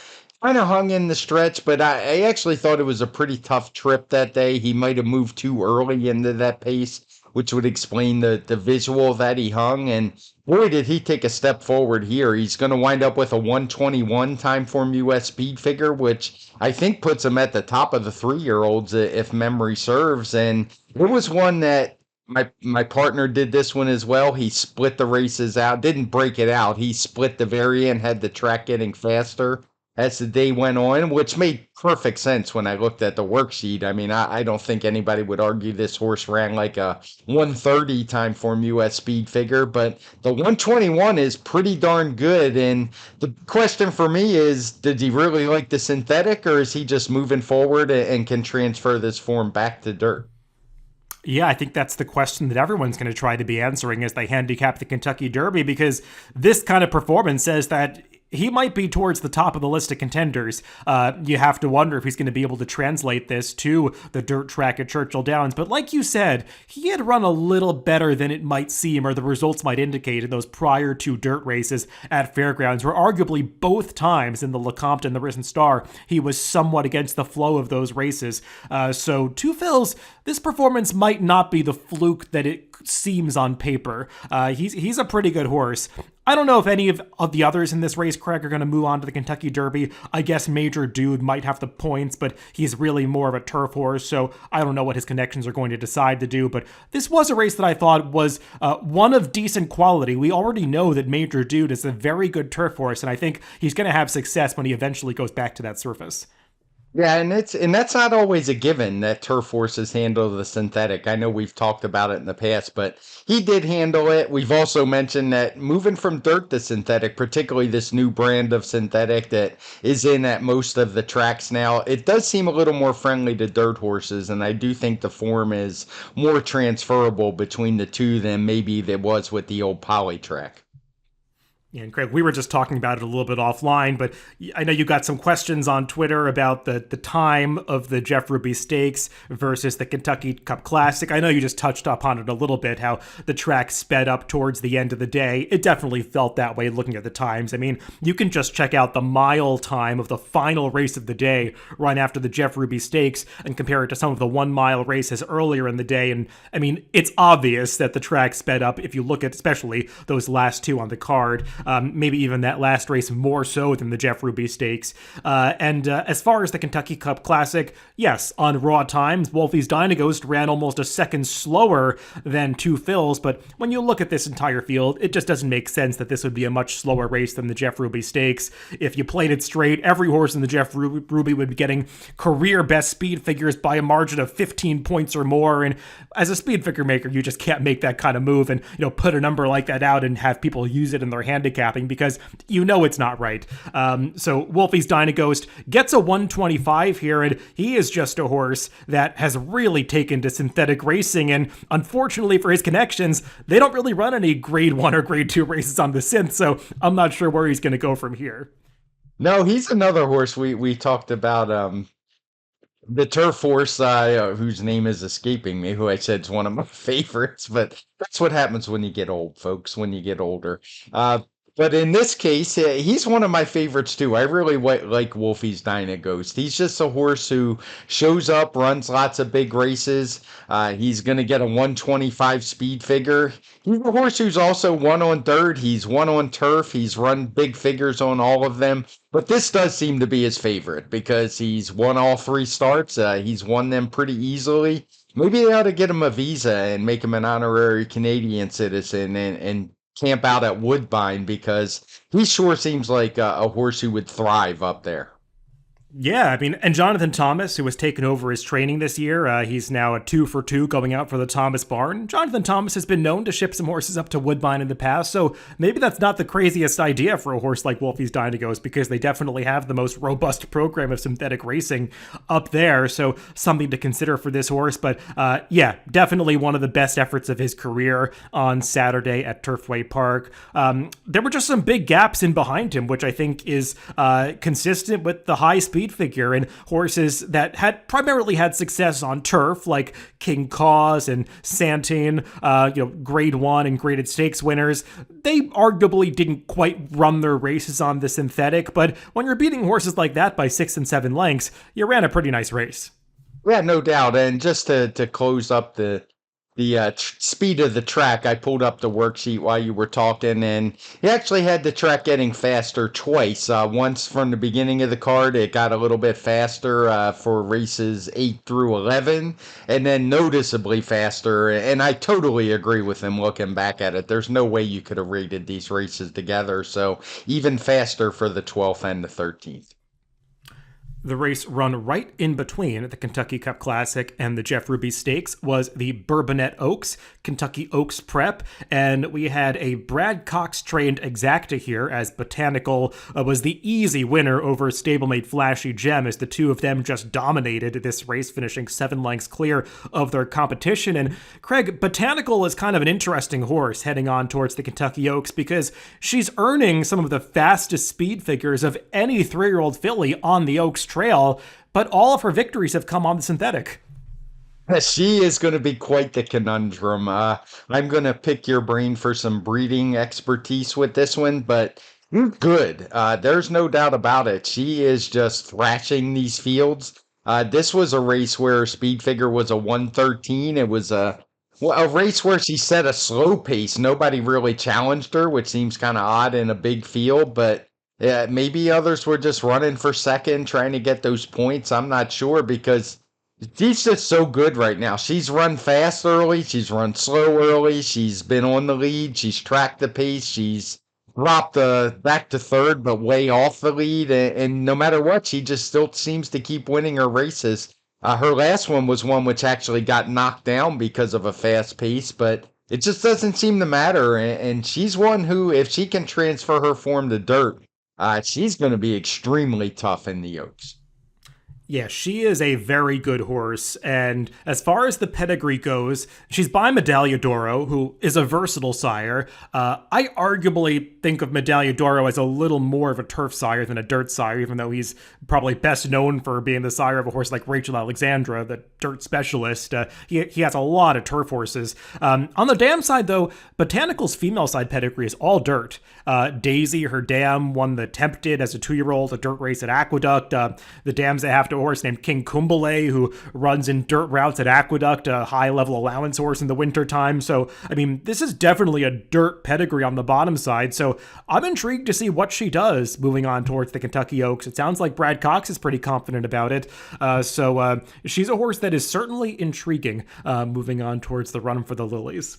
Kind of hung in the stretch, but I actually thought it was a pretty tough trip that day. He might have moved too early into that pace, which would explain the visual that he hung. And boy, did he take a step forward here. He's going to wind up with a 121 Timeform US speed figure, which I think puts him at the top of the 3-year-olds if memory serves. And it was one that my partner did this one as well. He split the races out, didn't break it out. He split the variant, had the track getting faster as the day went on, which made perfect sense when I looked at the worksheet. I mean, I don't think anybody would argue this horse ran like a 130 Timeform US speed figure, but the 121 is pretty darn good. And the question for me is, did he really like the synthetic, or is he just moving forward and can transfer this form back to dirt? Yeah, I think that's the question that everyone's going to try to be answering as they handicap the Kentucky Derby, because this kind of performance says that he might be towards the top of the list of contenders. You have to wonder if he's going to be able to translate this to the dirt track at Churchill Downs. But like you said, he had run a little better than it might seem, or the results might indicate, in those prior 2 dirt races at Fairgrounds, where arguably both times in the Lecomte and the Risen Star, he was somewhat against the flow of those races. So Two Phils, this performance might not be the fluke that it seems on paper. He's a pretty good horse. I don't know if any of the others in this race, Craig, are going to move on to the Kentucky Derby. I guess Major Dude might have the points, but he's really more of a turf horse, so I don't know what his connections are going to decide to do. But this was a race that I thought was one of decent quality. We already know that Major Dude is a very good turf horse, and I think he's going to have success when he eventually goes back to that surface. Yeah, and that's not always a given that turf horses handle the synthetic. I know we've talked about it in the past, but he did handle it. We've also mentioned that moving from dirt to synthetic, particularly this new brand of synthetic that is in at most of the tracks now, it does seem a little more friendly to dirt horses, and I do think the form is more transferable between the two than maybe there was with the old poly track. Yeah, and Craig, we were just talking about it a little bit offline, but I know you got some questions on Twitter about the time of the Jeff Ruby Stakes versus the Kentucky Cup Classic. I know you just touched upon it a little bit, how the track sped up towards the end of the day. It definitely felt that way looking at the times. I mean, you can just check out the mile time of the final race of the day run after the Jeff Ruby Stakes and compare it to some of the 1 mile races earlier in the day. And I mean, it's obvious that the track sped up if you look at especially those last two on the card. Maybe even that last race more so than the Jeff Ruby Stakes. And as far as the Kentucky Cup Classic, yes, on raw times, Wolfie's Dynaghost ran almost a second slower than Two Phils, but when you look at this entire field, it just doesn't make sense that this would be a much slower race than the Jeff Ruby Stakes. If you played it straight, every horse in the Jeff Ruby would be getting career best speed figures by a margin of 15 points or more, and as a speed figure maker, you just can't make that kind of move and put a number like that out and have people use it in their handicapping because it's not right. So Wolfie's Dynaghost gets a 125 here, and he is just a horse that has really taken to synthetic racing, and unfortunately for his connections, they don't really run any grade 1 or grade 2 races on the synth, so I'm not sure where he's going to go from here. No, he's another horse we talked about. The turf horse, whose name is escaping me, who I said is one of my favorites, but that's what happens when you get old, folks, when you get older. Uh, but in this case, he's one of my favorites too. I really like Wolfie's Dynaghost. He's just a horse who shows up, runs lots of big races. He's going to get a 125 speed figure. He's a horse who's also won on dirt. He's won on turf. He's run big figures on all of them. But this does seem to be his favorite because he's won all three starts. He's won them pretty easily. Maybe they ought to get him a visa and make him an honorary Canadian citizen and camp out at Woodbine because he sure seems like a horse who would thrive up there. Yeah, I mean, and Jonathan Thomas, who has taken over his training this year, he's now a 2 for 2 going out for the Thomas Barn. Jonathan Thomas has been known to ship some horses up to Woodbine in the past, so maybe that's not the craziest idea for a horse like Wolfie's Dynaghost, because they definitely have the most robust program of synthetic racing up there, so something to consider for this horse. But yeah, definitely one of the best efforts of his career on Saturday at Turfway Park. There were just some big gaps in behind him, which I think is consistent with the high speed figure, and horses that had primarily had success on turf, like King Cause and Santine, grade 1 and graded stakes winners. They arguably didn't quite run their races on the synthetic, but when you're beating horses like that by 6 and 7 lengths, you ran a pretty nice race. Yeah, no doubt. And just to close up the speed of the track, I pulled up the worksheet while you were talking, and he actually had the track getting faster twice. Once from the beginning of the card, it got a little bit faster for races 8 through 11, and then noticeably faster. And I totally agree with him looking back at it. There's no way you could have rated these races together. So even faster for the 12th and the 13th. The race run right in between the Kentucky Cup Classic and the Jeff Ruby Stakes was the Bourbonnette Oaks, Kentucky Oaks Prep, and we had a Brad Cox trained exacta here, as Botanical was the easy winner over stablemate Flashy Gem, as the two of them just dominated this race, finishing 7 lengths clear of their competition. And Craig, Botanical is kind of an interesting horse heading on towards the Kentucky Oaks because she's earning some of the fastest speed figures of any 3-year-old filly on the Oaks Trail, but all of her victories have come on the synthetic. She is going to be quite the conundrum. I'm going to pick your brain for some breeding expertise with this one, but good. There's no doubt about it. She is just thrashing these fields. This was a race where her speed figure was a 113. It was a race where she set a slow pace. Nobody really challenged her, which seems kind of odd in a big field, but yeah, maybe others were just running for second, trying to get those points. I'm not sure because she's just so good right now. She's run fast early. She's run slow early. She's been on the lead. She's tracked the pace. She's dropped back to third, but way off the lead. And no matter what, she just still seems to keep winning her races. Her last one was one which actually got knocked down because of a fast pace, but it just doesn't seem to matter. And she's one who, if she can transfer her form to dirt, she's going to be extremely tough in the Oaks. Yeah, she is a very good horse, and as far as the pedigree goes, she's by Medaglia d'Oro, who is a versatile sire. I arguably think of Medaglia d'Oro as a little more of a turf sire than a dirt sire, even though he's probably best known for being the sire of a horse like Rachel Alexandra, the dirt specialist. He has a lot of turf horses. On the dam side, though, Botanical's female side pedigree is all dirt. Daisy, her dam, won the Tempted as a 2-year-old, a dirt race at Aqueduct. The dams they have to horse named King Kumbale, who runs in dirt routes at Aqueduct, a high-level allowance horse in the wintertime. So, I mean, this is definitely a dirt pedigree on the bottom side. So I'm intrigued to see what she does moving on towards the Kentucky Oaks. It sounds like Brad Cox is pretty confident about it. So she's a horse that is certainly intriguing moving on towards the run for the Lilies.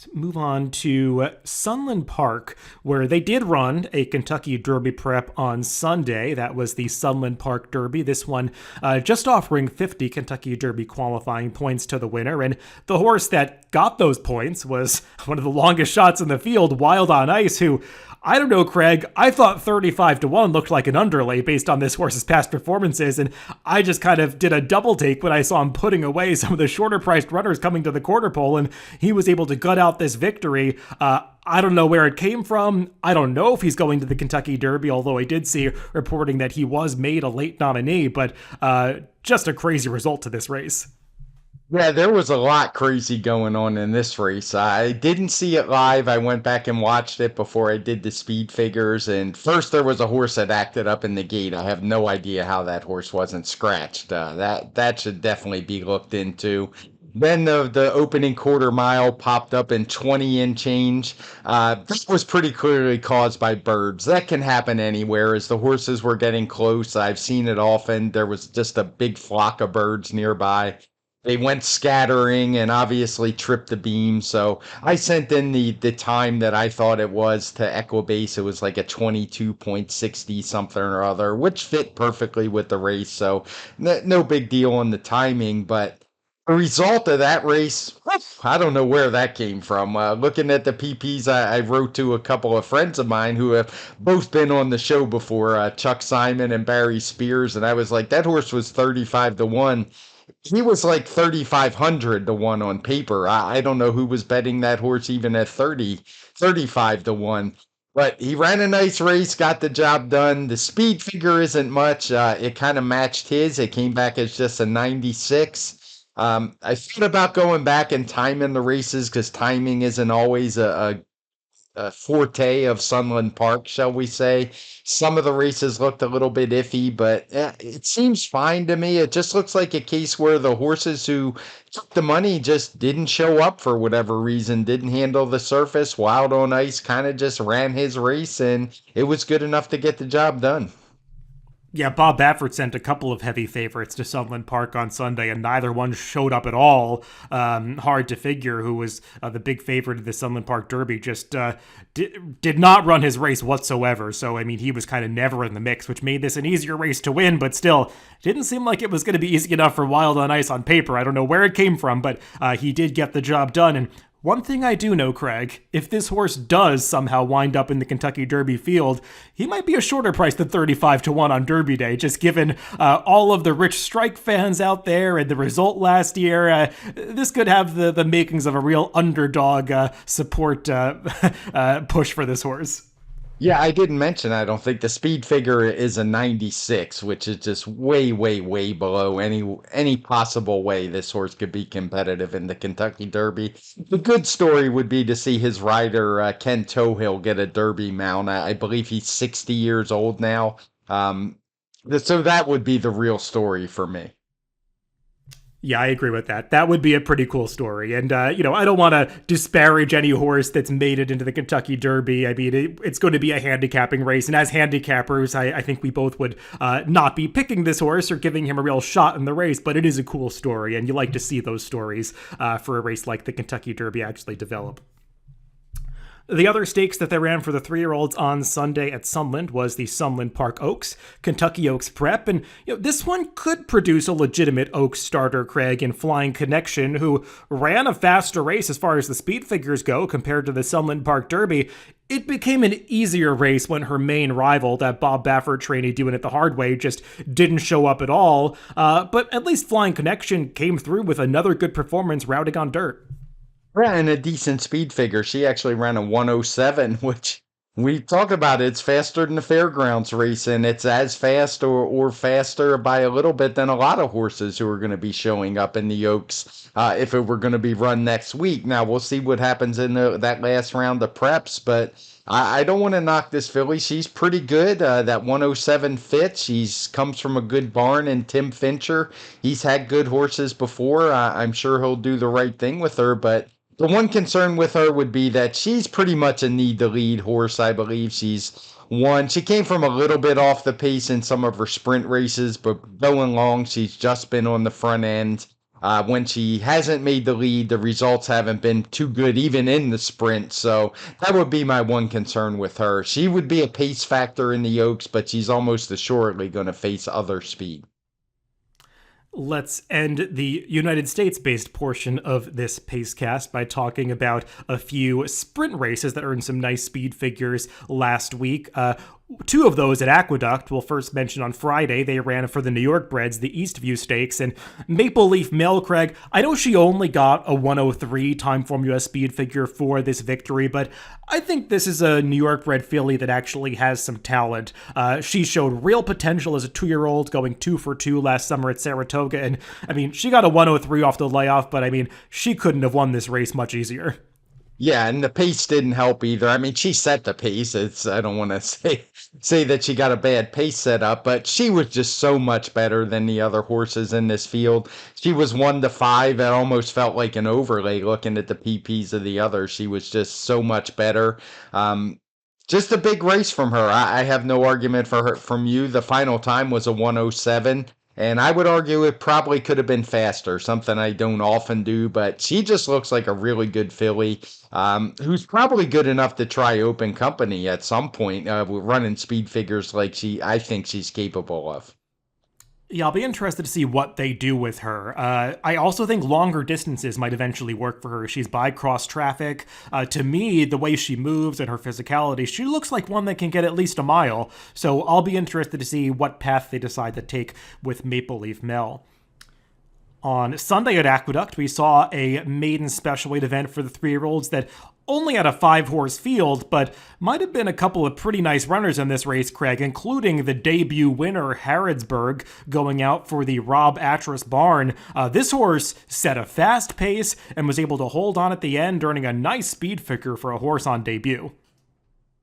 Let's move on to Sunland Park, where they did run a Kentucky Derby prep on Sunday. That was the Sunland Park Derby. This one just offering 50 Kentucky Derby qualifying points to the winner. And the horse that got those points was one of the longest shots in the field, Wild on Ice, who, I don't know, Craig, I thought 35-1 looked like an underlay based on this horse's past performances, and I just kind of did a double take when I saw him putting away some of the shorter priced runners coming to the quarter pole, and he was able to gut out this victory. I don't know where it came from. I don't know if he's going to the Kentucky Derby, although I did see reporting that he was made a late nominee, but just a crazy result to this race. Yeah, there was a lot crazy going on in this race. I didn't see it live. I went back and watched it before I did the speed figures. And first, there was a horse that acted up in the gate. I have no idea how that horse wasn't scratched. That should definitely be looked into. Then the opening quarter mile popped up in 20 and change. This was pretty clearly caused by birds. That can happen anywhere. As the horses were getting close, I've seen it often. There was just a big flock of birds nearby. They went scattering and obviously tripped the beam. So I sent in the time that I thought it was to Equibase. It was like a 22.60 something or other, which fit perfectly with the race. So no big deal on the timing. But the result of that race, I don't know where that came from. Looking at the PPs, I wrote to a couple of friends of mine who have both been on the show before, Chuck Simon and Barry Spears. And I was like, that horse was 35-1. He was like 3,500-1 on paper. I don't know who was betting that horse even at 35-1. But he ran a nice race, got the job done. The speed figure isn't much. It kind of matched his. It came back as just a 96. I thought about going back and timing the races because timing isn't always a forte of Sunland Park, shall we say. Some of the races looked a little bit iffy, but it seems fine to me. It just looks like a case where the horses who took the money just didn't show up for whatever reason, didn't handle the surface. Wild on Ice kind of just ran his race, and it was good enough to get the job done. Yeah, Bob Baffert sent a couple of heavy favorites to Sunland Park on Sunday, and neither one showed up at all. Hard to figure who was the big favorite of the Sunland Park Derby. Just did not run his race whatsoever. So, I mean, he was kind of never in the mix, which made this an easier race to win, but still, didn't seem like it was going to be easy enough for Wild on Ice on paper. I don't know where it came from, but he did get the job done. And one thing I do know, Craig, if this horse does somehow wind up in the Kentucky Derby field, he might be a shorter price than 35-1 on Derby Day, just given all of the Rich Strike fans out there and the result last year. This could have the makings of a real underdog support push for this horse. Yeah, I didn't mention, I don't think the speed figure is a 96, which is just way, way, way below any possible way this horse could be competitive in the Kentucky Derby. The good story would be to see his rider, Ken Tohill, get a Derby mount. I believe he's 60 years old now. So that would be the real story for me. Yeah, I agree with that. That would be a pretty cool story. And, I don't want to disparage any horse that's made it into the Kentucky Derby. I mean, it's going to be a handicapping race. And as handicappers, I think we both would not be picking this horse or giving him a real shot in the race. But it is a cool story. And you like to see those stories for a race like the Kentucky Derby actually develop. The other stakes that they ran for the 3-year-olds on Sunday at Sunland was the Sunland Park Oaks, Kentucky Oaks Prep, and this one could produce a legitimate Oaks starter, Craig, in Flying Connection, who ran a faster race as far as the speed figures go compared to the Sunland Park Derby. It became an easier race when her main rival, that Bob Baffert trainee doing it the hard way, just didn't show up at all, but at least Flying Connection came through with another good performance routing on dirt. Ran a decent speed figure. She actually ran a 107, which we talk about. It's faster than the fairgrounds race, and it's as fast or faster by a little bit than a lot of horses who are going to be showing up in the Oaks if it were going to be run next week. Now, we'll see what happens in that last round of preps, but I don't want to knock this filly. She's pretty good. That 107 fits. She's comes from a good barn, and Tim Fincher, he's had good horses before. I'm sure he'll do the right thing with her, but the one concern with her would be that she's pretty much a need-to-lead horse, I believe. She came from a little bit off the pace in some of her sprint races, but going long, she's just been on the front end. When she hasn't made the lead, the results haven't been too good, even in the sprint. So that would be my one concern with her. She would be a pace factor in the Oaks, but she's almost assuredly going to face other speed. Let's end the United States-based portion of this Pacecast by talking about a few sprint races that earned some nice speed figures last week. Two of those at Aqueduct we'll first mention on Friday. They ran for the New York breds, the Eastview Stakes, and Maple Leaf Mill, Craig, I know she only got a 103 TimeformUS speed figure for this victory, but I think this is a New York bred filly that actually has some talent. She showed real potential as a 2-year-old, going 2 for 2 last summer at Saratoga, and she got a 103 off the layoff, but she couldn't have won this race much easier. Yeah, and the pace didn't help either. She set the pace. I don't want to say that she got a bad pace set up, but she was just so much better than the other horses in this field. She was 1-5. It almost felt like an overlay looking at the PPs of the others. She was just so much better. Just a big race from her. I have no argument from you. The final time was a 107. And I would argue it probably could have been faster, something I don't often do, but she just looks like a really good filly who's probably good enough to try open company at some point, running speed figures like I think she's capable of. Yeah, I'll be interested to see what they do with her. I also think longer distances might eventually work for her. She's by cross traffic. To me, the way she moves and her physicality, she looks like one that can get at least a mile. So I'll be interested to see what path they decide to take with Maple Leaf Mill. On Sunday at Aqueduct, we saw a maiden special weight event for the 3-year-olds that only had a 5-horse field, but might have been a couple of pretty nice runners in this race, Craig, including the debut winner, Harrodsburg, going out for the Rob Atras barn. This horse set a fast pace and was able to hold on at the end, earning a nice speed figure for a horse on debut.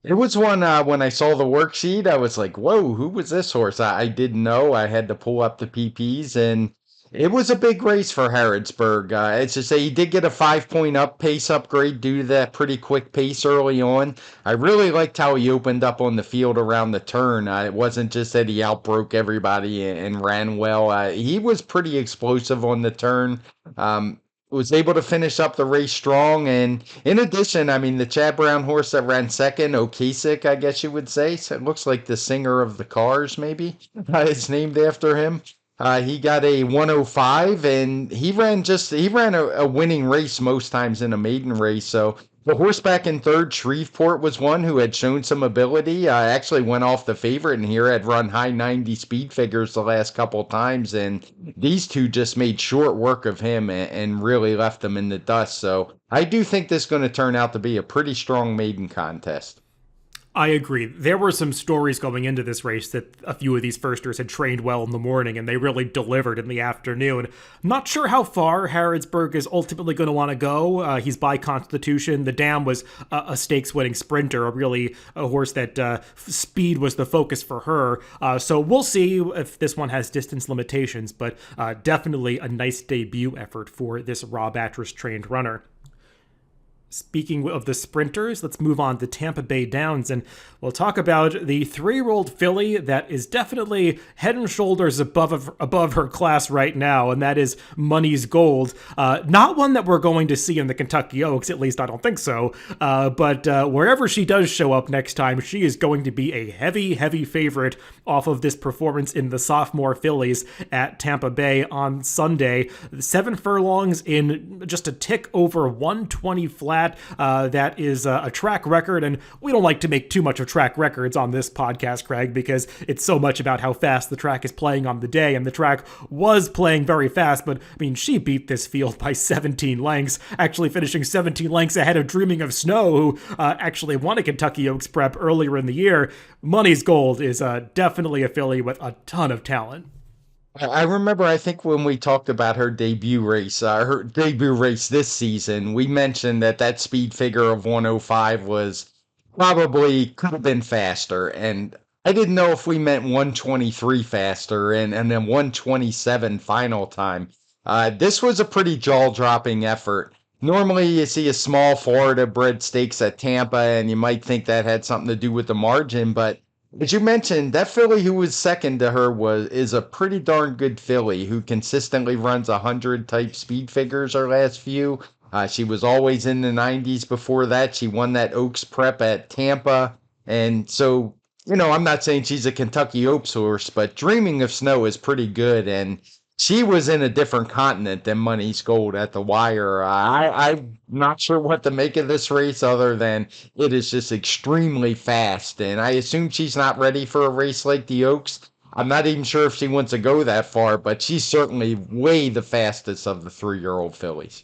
It was one when I saw the worksheet, I was like, whoa, who was this horse? I didn't know. I had to pull up the PPs, and it was a big race for Harrodsburg. As to say, he did get a 5-point pace upgrade due to that pretty quick pace early on. I really liked how he opened up on the field around the turn. It wasn't just that he outbroke everybody and ran well. He was pretty explosive on the turn. Was able to finish up the race strong. And in addition, the Chad Brown horse that ran second, Okasik, I guess you would say. So it looks like the singer of the Cars, maybe. It's named after him. He got a 105, and he ran a winning race most times in a maiden race. So the horseback in third, Shreveport, was one who had shown some ability. Actually went off the favorite in here, had run high 90 speed figures the last couple of times, and these two just made short work of him and really left him in the dust. So I do think this is going to turn out to be a pretty strong maiden contest. I agree. There were some stories going into this race that a few of these firsters had trained well in the morning and they really delivered in the afternoon. Not sure how far Harrodsburg is ultimately going to want to go. He's by constitution. The Dam was a stakes-winning sprinter, a horse that speed was the focus for her. So we'll see if this one has distance limitations, but definitely a nice debut effort for this Rob Atras trained runner. Speaking of the sprinters, let's move on to Tampa Bay Downs, and we'll talk about the 3-year-old filly that is definitely head and shoulders above her class right now, and that is Money's Gold. Not one that we're going to see in the Kentucky Oaks, at least I don't think so, but wherever she does show up next time, she is going to be a heavy favorite off of this performance in the sophomore fillies at Tampa Bay on Sunday. 7 furlongs in just a tick over 120 flat. That is a track record, and we don't like to make too much of track records on this podcast, Craig, because it's so much about how fast the track is playing on the day, and the track was playing very fast, but I mean, she beat this field by 17 lengths, actually finishing 17 lengths ahead of Dreaming of Snow, who actually won a Kentucky Oaks prep earlier in the year. Money's Gold is definitely a filly with a ton of talent. I remember, I think when we talked about her debut race this season, we mentioned that speed figure of 105 was probably could have been faster. And I didn't know if we meant 123 faster and then 127 final time. This was a pretty jaw-dropping effort. Normally, you see a small Florida bred stakes at Tampa, and you might think that had something to do with the margin, but as you mentioned, that filly who was second to her is a pretty darn good filly who consistently runs 100 type speed figures her last few. She was always in the 90s before that. She won that Oaks prep at Tampa. And so, I'm not saying she's a Kentucky Oaks horse, but Dreaming of Snow is pretty good. And she was in a different continent than Money's Gold at the wire. I'm not sure what to make of this race other than it is just extremely fast. And I assume she's not ready for a race like the Oaks. I'm not even sure if she wants to go that far, but she's certainly way the fastest of the 3-year-old fillies.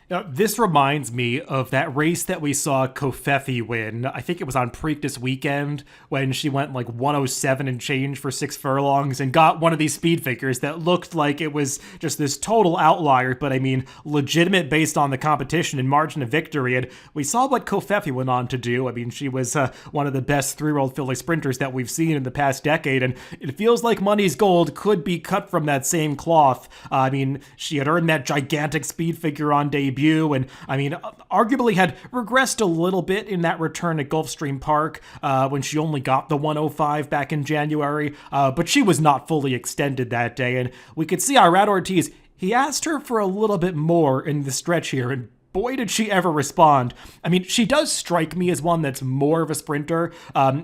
Now, this reminds me of that race that we saw Kofefi win. I think it was on Preakness weekend when she went like 107 and change for 6 furlongs and got one of these speed figures that looked like it was just this total outlier, but I mean, legitimate based on the competition and margin of victory. And we saw what Kofefi went on to do. I mean, she was one of the best 3-year-old filly sprinters that we've seen in the past decade, and it feels like Money's Gold could be cut from that same cloth. I mean, she had earned that gigantic speed figure on debut, and I mean, arguably had regressed a little bit in that return at Gulfstream Park when she only got the 105 back in January, but she was not fully extended that day, and we could see Irad Ortiz, he asked her for a little bit more in the stretch here, and boy, did she ever respond. I mean, she does strike me as one that's more of a sprinter.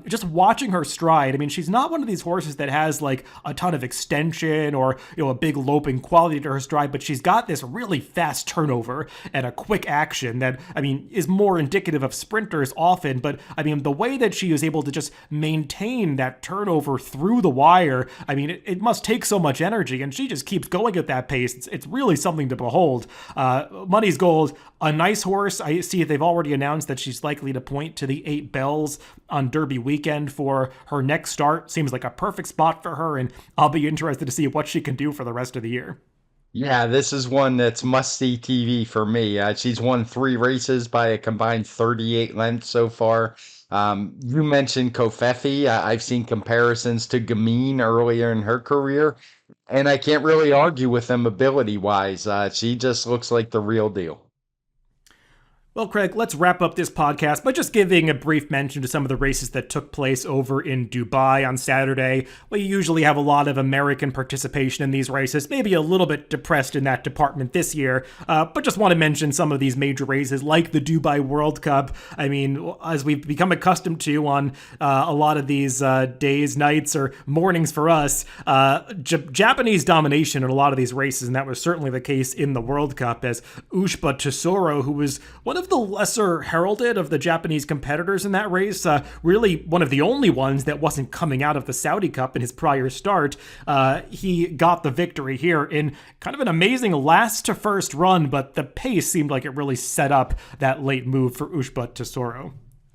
Just watching her stride, I mean, she's not one of these horses that has like a ton of extension or, a big loping quality to her stride, but she's got this really fast turnover and a quick action that, I mean, is more indicative of sprinters often. But I mean, the way that she is able to just maintain that turnover through the wire, I mean, it must take so much energy, and she just keeps going at that pace. It's really something to behold. Money's Gold, a nice horse. I see they've already announced that she's likely to point to the 8 Bells on Derby weekend for her next start. Seems like a perfect spot for her, and I'll be interested to see what she can do for the rest of the year. Yeah, this is one that's must-see TV for me. She's won 3 races by a combined 38 lengths so far. You mentioned Kofefi. I've seen comparisons to Gamine earlier in her career, and I can't really argue with them ability-wise. She just looks like the real deal. Well, Craig, let's wrap up this podcast by just giving a brief mention to some of the races that took place over in Dubai on Saturday. We usually have a lot of American participation in these races, maybe a little bit depressed in that department this year, but just want to mention some of these major races like the Dubai World Cup. I mean, as we've become accustomed to on a lot of these days, nights, or mornings for us, Japanese domination in a lot of these races, and that was certainly the case in the World Cup, as Ushba Tesoro, who was one of the lesser heralded of the Japanese competitors in that race, really one of the only ones that wasn't coming out of the Saudi Cup in his prior start. He got the victory here in kind of an amazing last to first run, but the pace seemed like it really set up that late move for Ushba Tesoro.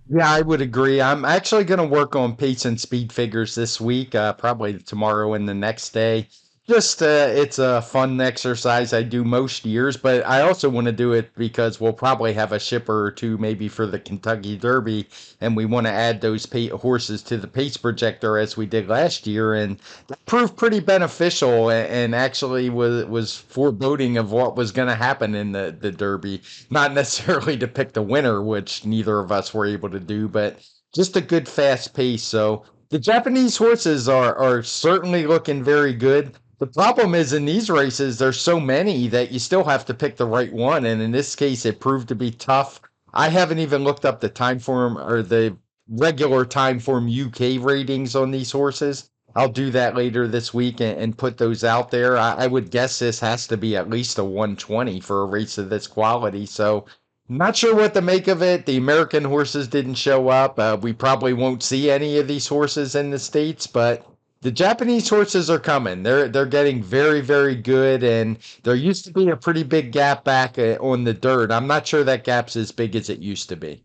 Yeah, I would agree. I'm actually going to work on pace and speed figures this week, probably tomorrow and the next day. Just it's a fun exercise I do most years, but I also want to do it because we'll probably have a shipper or two maybe for the Kentucky Derby, and we want to add those horses to the pace projector as we did last year, and that proved pretty beneficial and actually was foreboding of what was going to happen in the Derby. Not necessarily to pick the winner, which neither of us were able to do, but just a good fast pace. So the Japanese horses are certainly looking very good. The problem is in these races, there's so many that you still have to pick the right one. And in this case, it proved to be tough. I haven't even looked up the time form or the regular time form UK ratings on these horses. I'll do that later this week and put those out there. I would guess this has to be at least a 120 for a race of this quality. So not sure what to make of it. The American horses didn't show up. We probably won't see any of these horses in the States, but the Japanese horses are coming. They're getting very, very good, and there used to be a pretty big gap back on the dirt. I'm not sure that gap's as big as it used to be.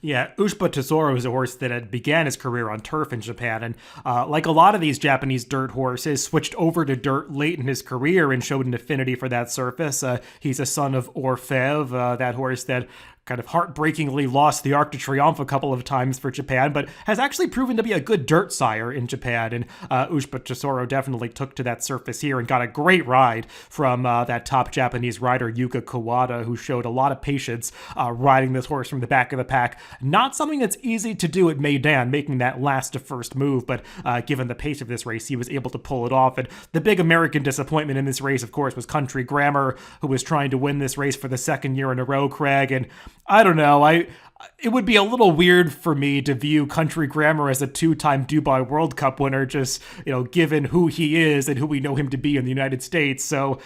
Yeah, Ushba Tesoro is a horse that had began his career on turf in Japan, and like a lot of these Japanese dirt horses, switched over to dirt late in his career and showed an affinity for that surface. He's a son of Orfèvre, that horse that kind of heartbreakingly lost the Arc de Triomphe a couple of times for Japan, but has actually proven to be a good dirt sire in Japan. And Ushba Tesoro definitely took to that surface here and got a great ride from that top Japanese rider, Yuka Kawada, who showed a lot of patience riding this horse from the back of the pack. Not something that's easy to do at Meidan, making that last to first move, but given the pace of this race, he was able to pull it off. And the big American disappointment in this race, of course, was Country Grammar, who was trying to win this race for the second year in a row, Craig. And I don't know. It would be a little weird for me to view Country Grammar as a two-time Dubai World Cup winner, just, given who he is and who we know him to be in the United States. So,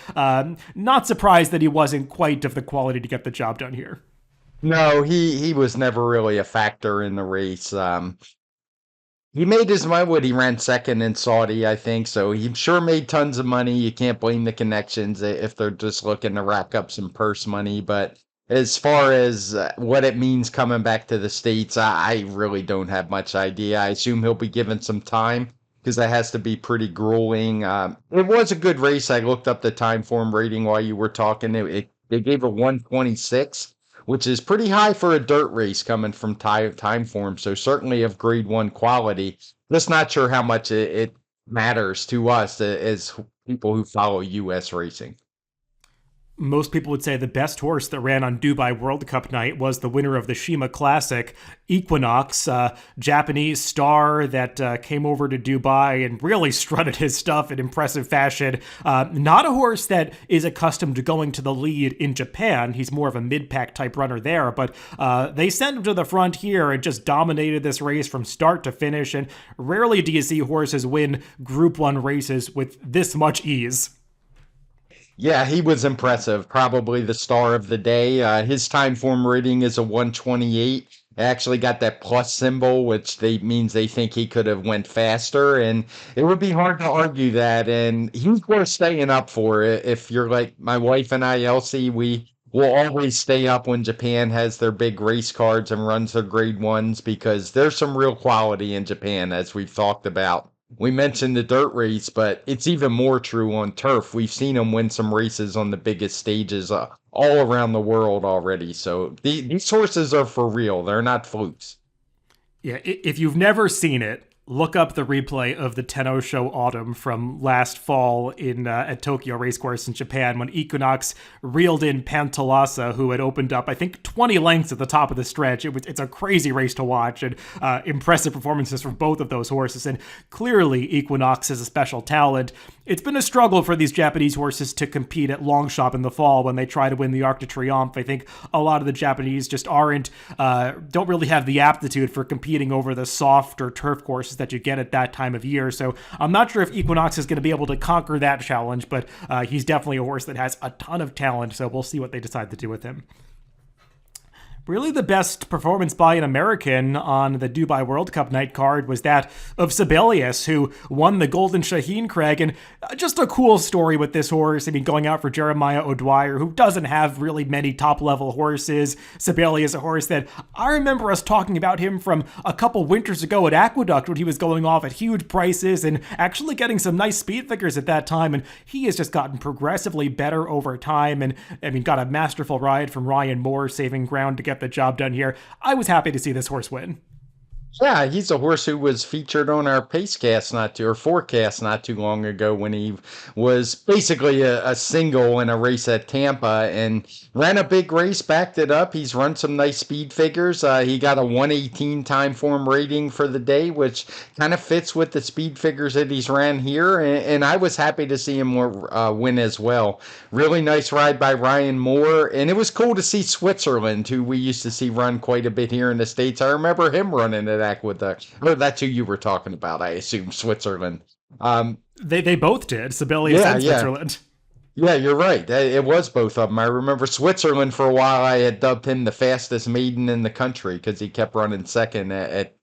not surprised that he wasn't quite of the quality to get the job done here. No, he was never really a factor in the race. He made his money when he ran second in Saudi, I think. So he sure made tons of money. You can't blame the connections if they're just looking to rack up some purse money. But as far as what it means coming back to the States, I really don't have much idea. I assume he'll be given some time because that has to be pretty grueling. It was a good race. I looked up the time form rating while you were talking. They gave a 126, which is pretty high for a dirt race coming from time form. So certainly of grade one quality. Just not sure how much it matters to us as people who follow U.S. racing. Most people would say the best horse that ran on Dubai World Cup night was the winner of the Shima Classic, Equinox, Japanese star that came over to Dubai and really strutted his stuff in impressive fashion. Not a horse that is accustomed to going to the lead in Japan. He's more of a mid-pack type runner there, but they sent him to the front here and just dominated this race from start to finish, and rarely do you see horses win Group 1 races with this much ease. Yeah, he was impressive. Probably the star of the day. His time form rating is a 128. Actually got that plus symbol, which means they think he could have went faster, and it would be hard to argue that. And he's worth staying up for. If you're like my wife and I, Elsie, we will always stay up when Japan has their big race cards and runs their grade ones because there's some real quality in Japan, as we've talked about. We mentioned the dirt race, but it's even more true on turf. We've seen them win some races on the biggest stages all around the world already. So these horses are for real. They're not flukes. Yeah, if you've never seen it, look up the replay of the Tenno Show Autumn from last fall at Tokyo Racecourse in Japan when Equinox reeled in Pantalasa, who had opened up, I think, 20 lengths at the top of the stretch. It's a crazy race to watch, and impressive performances from both of those horses. And clearly, Equinox is a special talent. It's been a struggle for these Japanese horses to compete at Longchamp in the fall when they try to win the Arc de Triomphe. I think a lot of the Japanese just don't really have the aptitude for competing over the softer turf courses that you get at that time of year. So I'm not sure if Equinox is going to be able to conquer that challenge, but he's definitely a horse that has a ton of talent. So we'll see what they decide to do with him. Really, the best performance by an American on the Dubai World Cup night card was that of Sibelius, who won the Golden Shaheen, Craig. And just a cool story with this horse. I mean, going out for Jeremiah O'Dwyer, who doesn't have really many top-level horses. Sibelius, a horse that I remember us talking about him from a couple winters ago at Aqueduct when he was going off at huge prices and actually getting some nice speed figures at that time. And he has just gotten progressively better over time. And I mean, got a masterful ride from Ryan Moore, saving ground to get the job done here. I was happy to see this horse win. Yeah, he's a horse who was featured on our Pacecast or forecast not too long ago when he was basically a single in a race at Tampa and ran a big race, backed it up. He's run some nice speed figures. He got a 118 time form rating for the day, which kind of fits with the speed figures that he's ran here. And I was happy to see him win as well. Really nice ride by Ryan Moore. And it was cool to see Switzerland, who we used to see run quite a bit here in the States. I remember him running it Aqueduct. Oh, that's who you were talking about, I assume, Switzerland. They both did, Sibelius and Switzerland. Yeah, you're right. It was both of them. I remember Switzerland for a while. I had dubbed him the fastest maiden in the country because he kept running second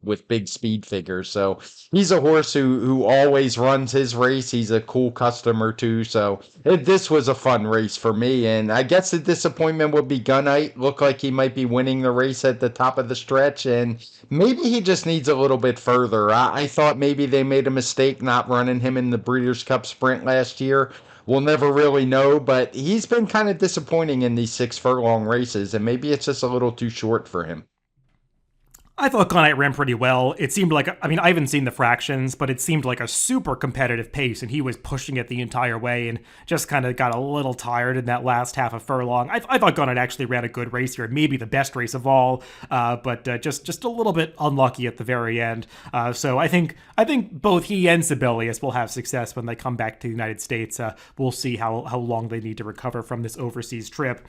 with big speed figures. So he's a horse who always runs his race. He's a cool customer too. So this was a fun race for me. And I guess the disappointment would be Gunite. Looked like he might be winning the race at the top of the stretch. And maybe he just needs a little bit further. I thought maybe they made a mistake not running him in the Breeders' Cup Sprint last year. We'll never really know, but he's been kind of disappointing in these 6 furlong races, and maybe it's just a little too short for him. I thought Gunite ran pretty well. It seemed like, I mean, I haven't seen the fractions, but it seemed like a super competitive pace, and he was pushing it the entire way and just kind of got a little tired in that last half of furlong. I thought Gunite actually ran a good race here, maybe the best race of all, but just a little bit unlucky at the very end. So I think both he and Sibelius will have success when they come back to the United States. We'll see how long they need to recover from this overseas trip.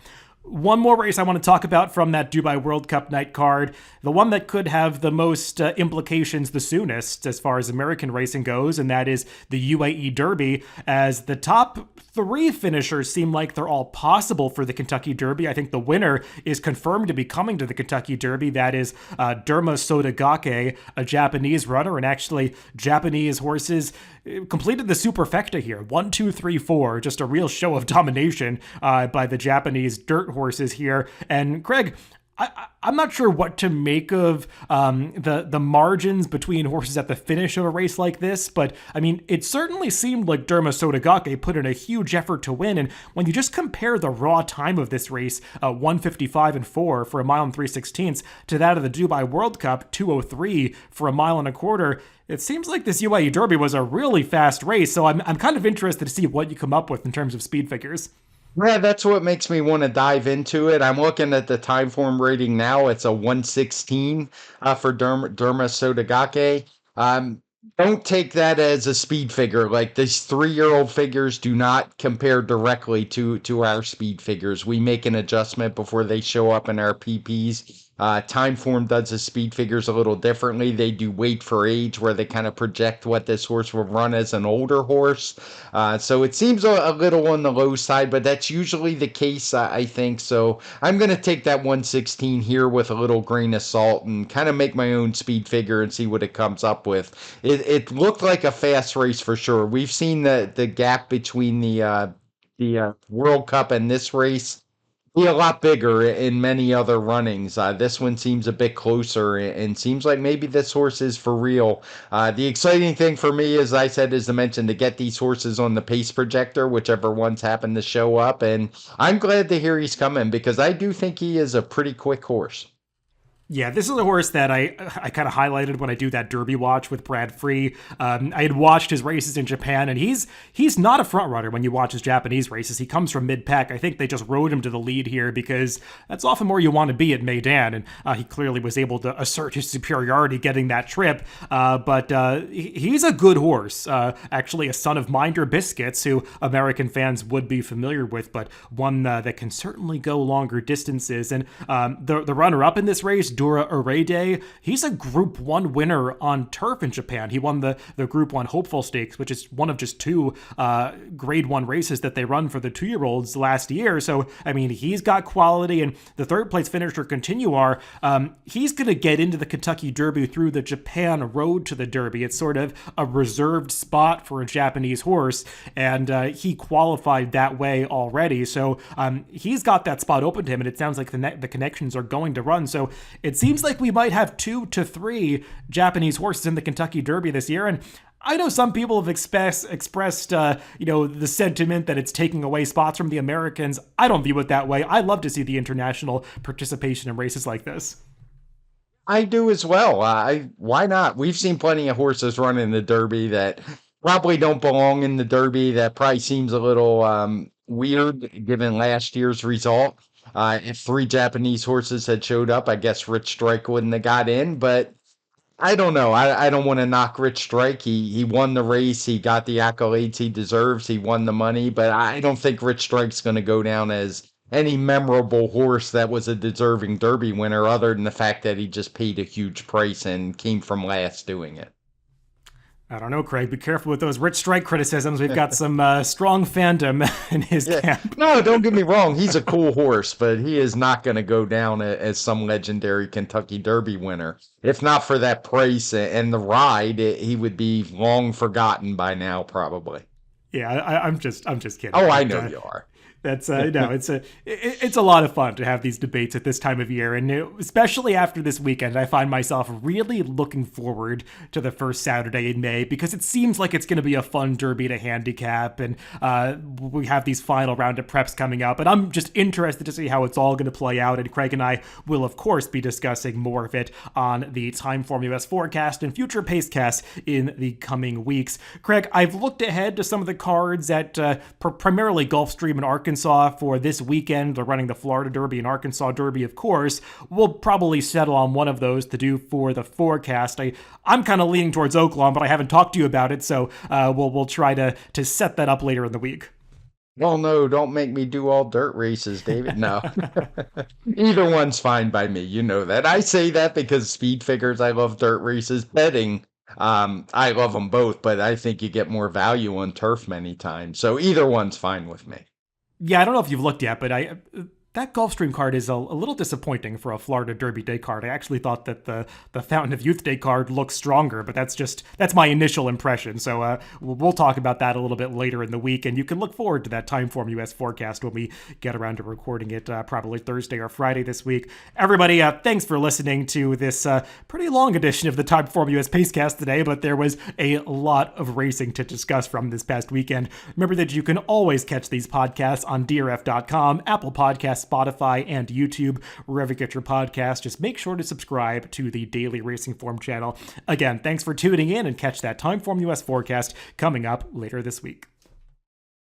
One more race I want to talk about from that Dubai World Cup night card, the one that could have the most implications the soonest as far as American racing goes, and that is the UAE Derby, as the top 3 finishers seem like they're all possible for the Kentucky Derby. I think the winner is confirmed to be coming to the Kentucky Derby. That is Derma Sotogake, a Japanese runner, and actually Japanese horses completed the superfecta here. 1, 2, 3, 4. Just a real show of domination by the Japanese dirt horses here. And Craig, I'm not sure what to make of the margins between horses at the finish of a race like this, but I mean, it certainly seemed like Derma Sotogake put in a huge effort to win. And when you just compare the raw time of this race, 1:55 and 4 for a mile and 3/16, to that of the Dubai World Cup, 2:03 for a mile and a quarter, it seems like this UAE Derby was a really fast race. So I'm kind of interested to see what you come up with in terms of speed figures. Yeah, that's what makes me want to dive into it. I'm looking at the time form rating now. It's a 116 for Derma Sotogake. Don't take that as a speed figure. Like, these 3-year-old figures do not compare directly to our speed figures. We make an adjustment before they show up in our PPs. Timeform does the speed figures a little differently. They do weight for age, where they kind of project what this horse will run as an older horse. So it seems a little on the low side, but that's usually the case, I think. So I'm going to take that 116 here with a little grain of salt and kind of make my own speed figure and see what it comes up with. It looked like a fast race for sure. We've seen the gap between the World Cup and this race be a lot bigger in many other runnings. This one seems a bit closer and seems like maybe this horse is for real. The exciting thing for me, as I said, is to mention to get these horses on the pace projector, whichever ones happen to show up. And I'm glad to hear he's coming because I do think he is a pretty quick horse. Yeah, this is a horse that I kind of highlighted when I do that Derby watch with Brad Free. I had watched his races in Japan, and he's not a front runner when you watch his Japanese races. He comes from mid-pack. I think they just rode him to the lead here because that's often where you want to be at Meydan, and he clearly was able to assert his superiority getting that trip. But he's a good horse, actually a son of Minder Biscuits, who American fans would be familiar with, but one that can certainly go longer distances. And the runner-up in this race, Dura Urede. He's a Group 1 winner on turf in Japan. He won the Group 1 Hopeful Stakes, which is one of just two Grade 1 races that they run for the 2-year-olds last year. So, I mean, he's got quality. And the third place finisher, Continuar, he's going to get into the Kentucky Derby through the Japan Road to the Derby. It's sort of a reserved spot for a Japanese horse, and he qualified that way already. So he's got that spot open to him, and it sounds like the connections are going to run. So it seems like we might have 2 to 3 Japanese horses in the Kentucky Derby this year. And I know some people have expressed, the sentiment that it's taking away spots from the Americans. I don't view it that way. I love to see the international participation in races like this. I do as well. Why not? We've seen plenty of horses run in the Derby that probably don't belong in the Derby. That probably seems a little weird given last year's result. If 3 Japanese horses had showed up, I guess Rich Strike wouldn't have got in. But I don't know. I don't want to knock Rich Strike. He won the race. He got the accolades he deserves. He won the money. But I don't think Rich Strike's going to go down as any memorable horse that was a deserving Derby winner, other than the fact that he just paid a huge price and came from last doing it. I don't know, Craig. Be careful with those Rich Strike criticisms. We've got some strong fandom in his camp. No, don't get me wrong. He's a cool horse, but he is not going to go down as some legendary Kentucky Derby winner. If not for that price and the ride, he would be long forgotten by now, probably. Yeah, I'm just kidding. Oh, I know you are. That's it's a lot of fun to have these debates at this time of year, and especially after this weekend, I find myself really looking forward to the first Saturday in May, because it seems like it's going to be a fun Derby to handicap, and we have these final round of preps coming up, and I'm just interested to see how it's all going to play out. And Craig and I will, of course, be discussing more of it on the TimeformUS Forecast and future Pacecasts in the coming weeks. Craig, I've looked ahead to some of the cards at primarily Gulfstream and Arkansas for this weekend. They're running the Florida Derby and Arkansas Derby, of course. We'll probably settle on one of those to do for the forecast. I'm kind of leaning towards Oaklawn, but I haven't talked to you about it, so we'll try to set that up later in the week. Well, no, don't make me do all dirt races, David. No. Either one's fine by me. You know that. I say that because speed figures, I love dirt races. Betting, I love them both, but I think you get more value on turf many times. So either one's fine with me. Yeah, I don't know if you've looked yet, but that Gulfstream card is a little disappointing for a Florida Derby Day card. I actually thought that the Fountain of Youth Day card looked stronger, but that's my initial impression. So we'll talk about that a little bit later in the week, and you can look forward to that TimeformUS forecast when we get around to recording it, probably Thursday or Friday this week. Everybody, thanks for listening to this pretty long edition of the TimeformUS Pacecast today, but there was a lot of racing to discuss from this past weekend. Remember that you can always catch these podcasts on DRF.com, Apple Podcasts, Spotify, and YouTube, wherever you get your podcast. Just make sure to subscribe to the Daily Racing Form channel. Again, thanks for tuning in, and catch that TimeformUS forecast coming up later this week.